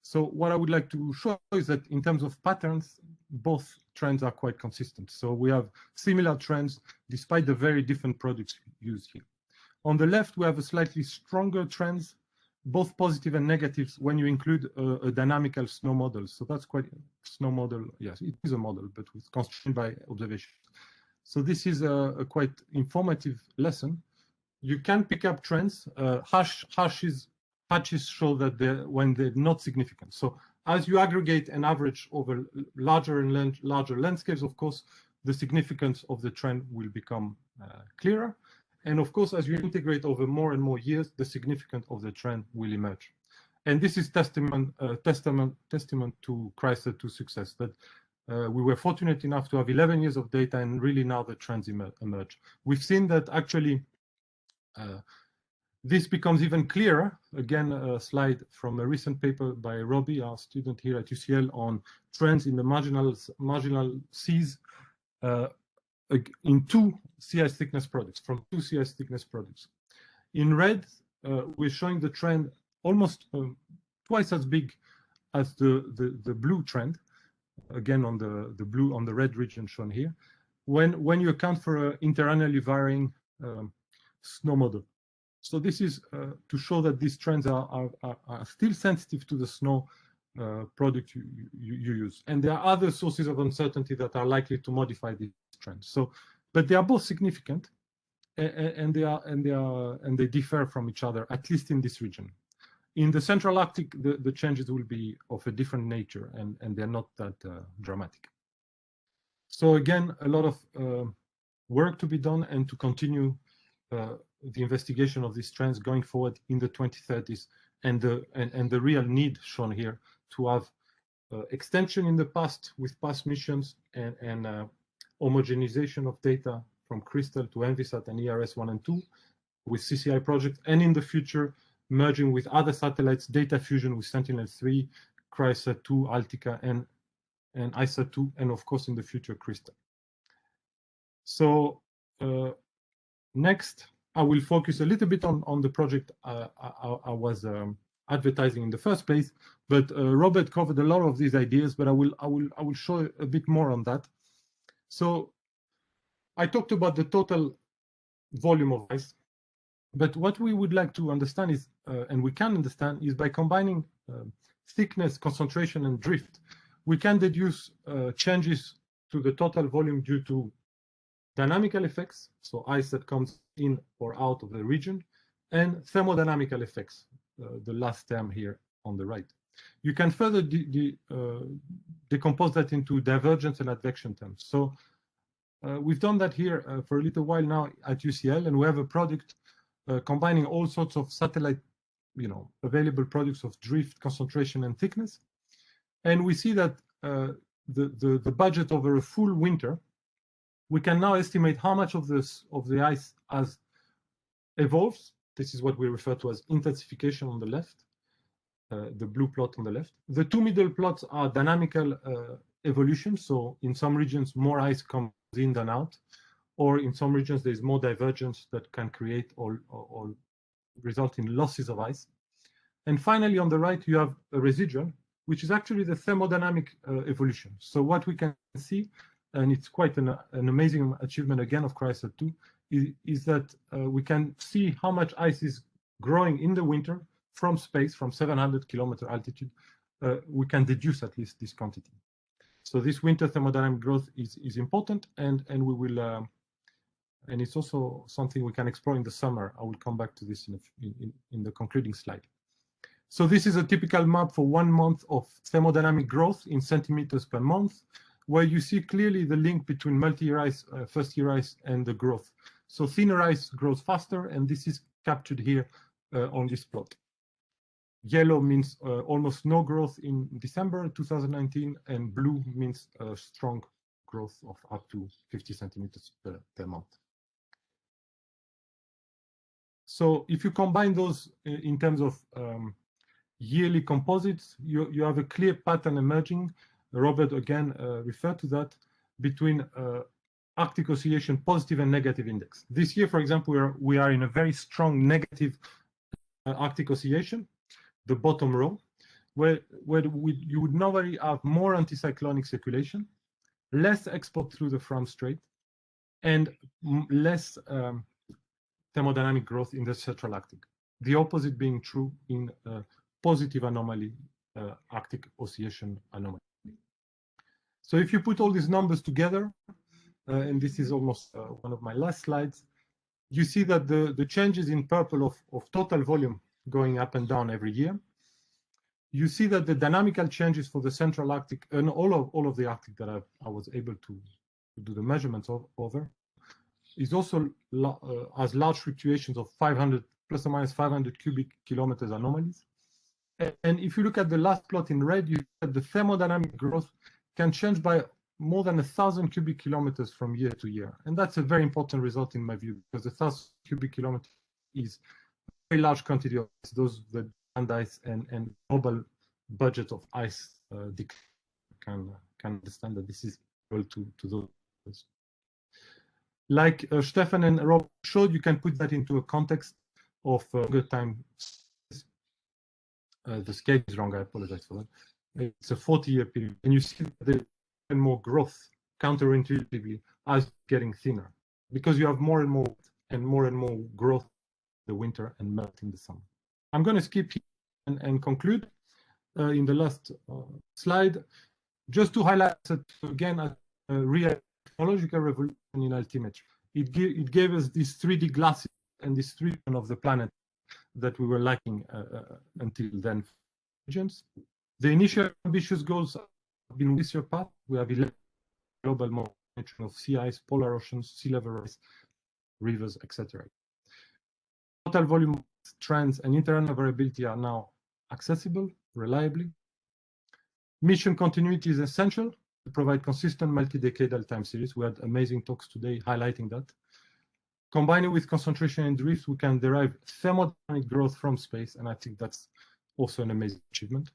So what I would like to show is that in terms of patterns, both trends are quite consistent. So we have similar trends despite the very different products used here. On the left, we have a slightly stronger trends both positive and negatives when you include a dynamical snow model. So that's quite snow model. Yes, it is a model, but with constrained by observation. So this is a quite informative lesson. You can pick up trends. Hatches show that when they're not significant. So as you aggregate and average over larger landscapes, of course, the significance of the trend will become clearer. And of course, as you integrate over more and more years, the significance of the trend will emerge. And this is testament to CryoSat-2 success, that we were fortunate enough to have 11 years of data, and really now the trends emerge. We've seen that actually this becomes even clearer. Again, a slide from a recent paper by Robbie, our student here at UCL, on trends in the marginal seas in two sea ice thickness products, from two sea ice thickness products. In red, we're showing the trend almost twice as big as the blue trend. Again, on the blue, on the red region shown here, when you account for interannually varying snow model. So this is to show that these trends are still sensitive to the snow product you use, and there are other sources of uncertainty that are likely to modify these trends. So, but they are both significant, and they differ from each other, at least in this region. In the Central Arctic, the changes will be of a different nature, and they're not that dramatic. So again, a lot of work to be done, and to continue the investigation of these trends going forward in the 2030s, and the real need shown here to have extension in the past with past missions, and homogenization of data from CRYSTAL to ENVISAT and ERS-1 and 2 with CCI project, and in the future merging with other satellites, data fusion with Sentinel-3, CryoSat-2, Altica, and ISAT-2, and of course in the future CRYSTAL. So next, I will focus a little bit on the project I was advertising in the first place, but Robert covered a lot of these ideas, but I will show a bit more on that. So I talked about the total volume of ice, but what we would like to understand is, and we can understand, is by combining thickness, concentration, and drift, we can deduce changes to the total volume due to dynamical effects, so ice that comes in or out of the region, and thermodynamical effects, the last term here on the right. You can further decompose that into divergence and advection terms. So we've done that here for a little while now at UCL, and we have a product combining all sorts of satellite, available products of drift, concentration, and thickness. And we see that the budget over a full winter, we can now estimate how much of the ice has evolved. This is what we refer to as intensification on the left, the blue plot on the left. The two middle plots are dynamical evolution. So in some regions, more ice comes in than out, or in some regions, there's more divergence that can create or result in losses of ice. And finally, on the right, you have a residual, which is actually the thermodynamic evolution. So what we can see, and it's quite an amazing achievement again of CryoSat-2, is that we can see how much ice is growing in the winter from space, from 700-kilometer altitude. We can deduce at least this quantity. So this winter thermodynamic growth is important, and we will, and it's also something we can explore in the summer. I will come back to this in the concluding slide. So this is a typical map for 1 month of thermodynamic growth in centimeters per month, where you see clearly the link between multi-year ice, first-year ice, and the growth. So thinner ice grows faster, and this is captured here on this plot. Yellow means almost no growth in December 2019, and blue means strong growth of up to 50 centimeters per month. So if you combine those in terms of yearly composites, you have a clear pattern emerging. Robert again referred to that, between Arctic oscillation positive and negative index. This year, for example, we are in a very strong negative Arctic oscillation, the bottom row, where you would normally have more anticyclonic circulation, less export through the Fram Strait, and less thermodynamic growth in the Central Arctic. the opposite being true in positive anomaly, Arctic oscillation anomaly. So if you put all these numbers together, and this is almost one of my last slides, you see that the changes in purple of total volume going up and down every year. You see that the dynamical changes for the central Arctic and all of the Arctic that I was able to do the measurements over is also has large fluctuations of 500 plus or minus 500 cubic kilometers anomalies. And if you look at the last plot in red, you see that the thermodynamic growth can change by more than 1,000 cubic kilometers from year to year. And that's a very important result in my view, because 1,000 cubic kilometers is a very large quantity of ice. Those that land ice and global budget of ice can understand that this is equal to those. Like Stefan and Rob showed, you can put that into a context of longer time. The scale is wrong, I apologize for that. It's a 40-year period, and you see that there's more growth counterintuitively as getting thinner, because you have more and more growth in the winter and melt in the summer. I'm going to skip here and conclude in the last slide, just to highlight that again a real technological revolution in altimetry. It gave us these 3D glasses and this 3D of the planet that we were lacking until then. The initial ambitious goals have been with your path. We have 11 global monitoring of sea ice, polar oceans, sea level rise, rivers, etc. Total volume trends and internal variability are now accessible reliably. Mission continuity is essential to provide consistent multi-decadal time series. We had amazing talks today highlighting that. Combining with concentration and drift, we can derive thermodynamic growth from space, and I think that's also an amazing achievement.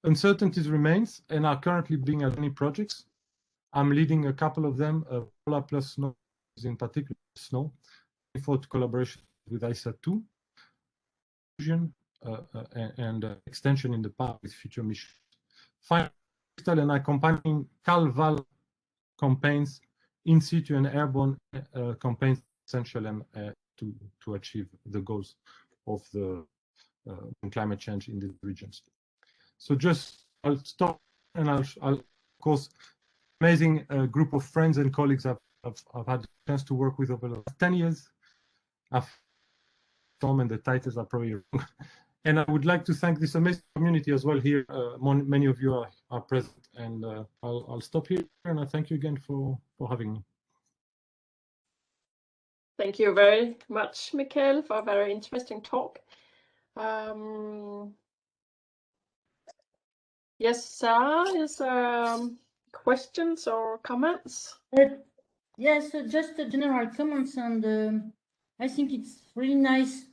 Uncertainties remains and are currently being at many projects. I'm leading a couple of them, Polar Plus Snow, in particular Snow, for collaboration with ESA-2, fusion and extension in the past with future missions. Finally, Crystal and I combining Cal-Val campaigns in situ and airborne campaigns essential and to achieve the goals of the climate change in these regions. So I'll stop, and I'll of course, amazing group of friends and colleagues I've had the chance to work with over the last 10 years. Tom and the titles are probably wrong. And I would like to thank this amazing community as well here. Many of you are present, and I'll stop here, and I thank you again for having me. Thank you very much, Mikael, for a very interesting talk. Yes, Sarah, is questions or comments? Yes, just general comments, and I think it's really nice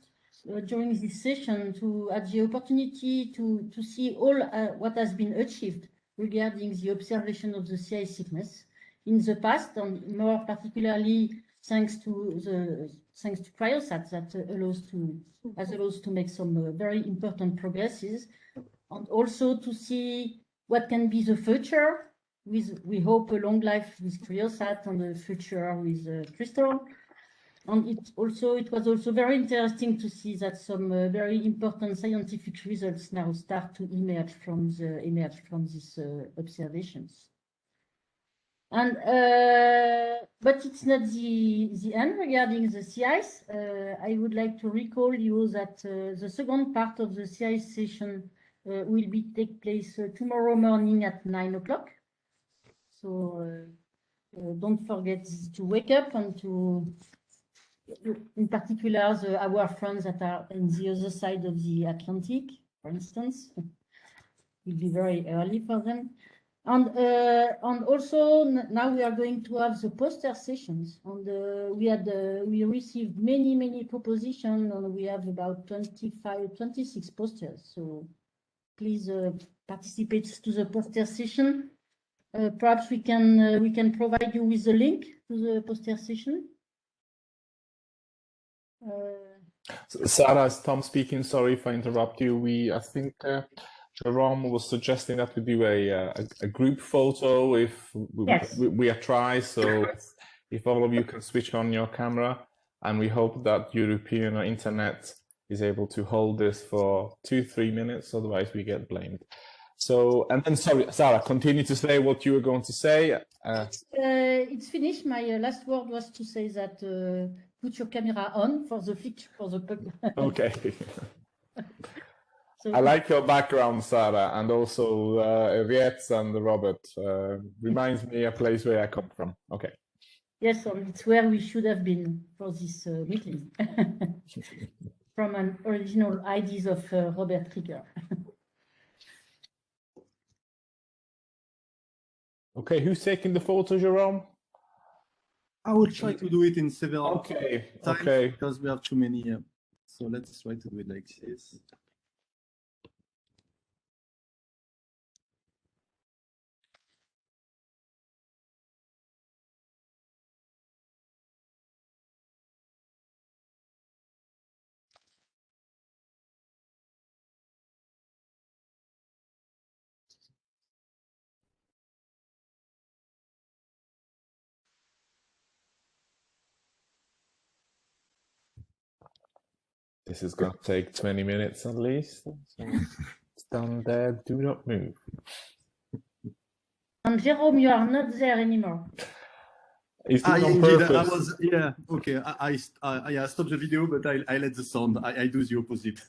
during this session to have the opportunity to see all what has been achieved regarding the observation of the sea ice thickness in the past, and more particularly thanks to CryoSat that allows to make some very important progresses, and also to see what can be the future with, we hope, a long life with CryoSat and the future with Crystal. And it was also very interesting to see that some very important scientific results now start to emerge from these observations. And but it's not the end regarding the sea ice. I would like to recall you that the second part of the sea ice session will take place tomorrow morning at 9 o'clock. So don't forget to wake up and to, in particular, our friends that are on the other side of the Atlantic, for instance, it will be very early for them. And also now we are going to have the poster sessions. And we received many propositions, and we have about 26 posters. So please participate to the poster session. Perhaps we can provide you with a link to the poster session. Sarah, it's Tom speaking. Sorry if I interrupt you. I think Jerome was suggesting that we do a group photo if we are try. So if all of you can switch on your camera, and we hope that European internet is able to hold this for 2-3 minutes, otherwise we get blamed. So, and then, sorry, Sarah, continue to say what you were going to say. It's finished. My last word was to say that put your camera on for the picture for the pub. Okay. So I like your background, Sarah, and also Rietz and Robert. Reminds me a place where I come from. Okay. yes, it's where we should have been for this meeting. From an original ideas of Robert Krieger. Okay, who's taking the photo, Jerome? I will try to do it in several Okay, times okay. because we have too many. So let's try to do it like this. This is going to take 20 minutes at least. So it's done there. Do not move. And Jerome, you are not there anymore. Is it on Indeed, purpose? I was, yeah, okay. I stopped the video, but I let the sound. I do the opposite.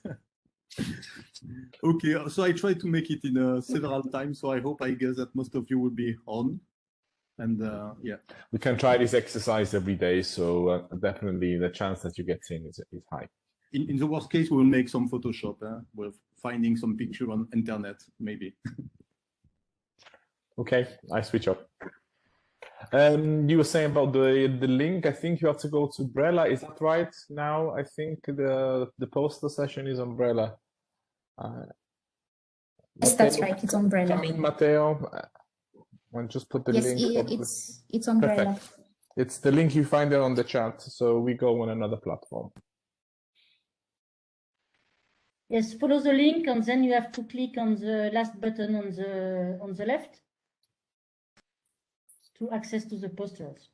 Okay, so I tried to make it in several times. So I guess that most of you will be on. And yeah. We can try this exercise every day. So definitely the chance that you get in is high. In the worst case, we will make some Photoshop. We're finding some picture on internet, maybe. Okay, I switch off. You were saying about the link. I think you have to go to Umbrella. Is that right? Now I think the poster session is Umbrella. Yes, that's right. It's Umbrella. Come in, Matteo. And just put the link. Yes, it's Umbrella. Perfect. It's the link you find there on the chat. So we go on another platform. Yes, follow the link, and then you have to click on the last button on the left to access to the posters.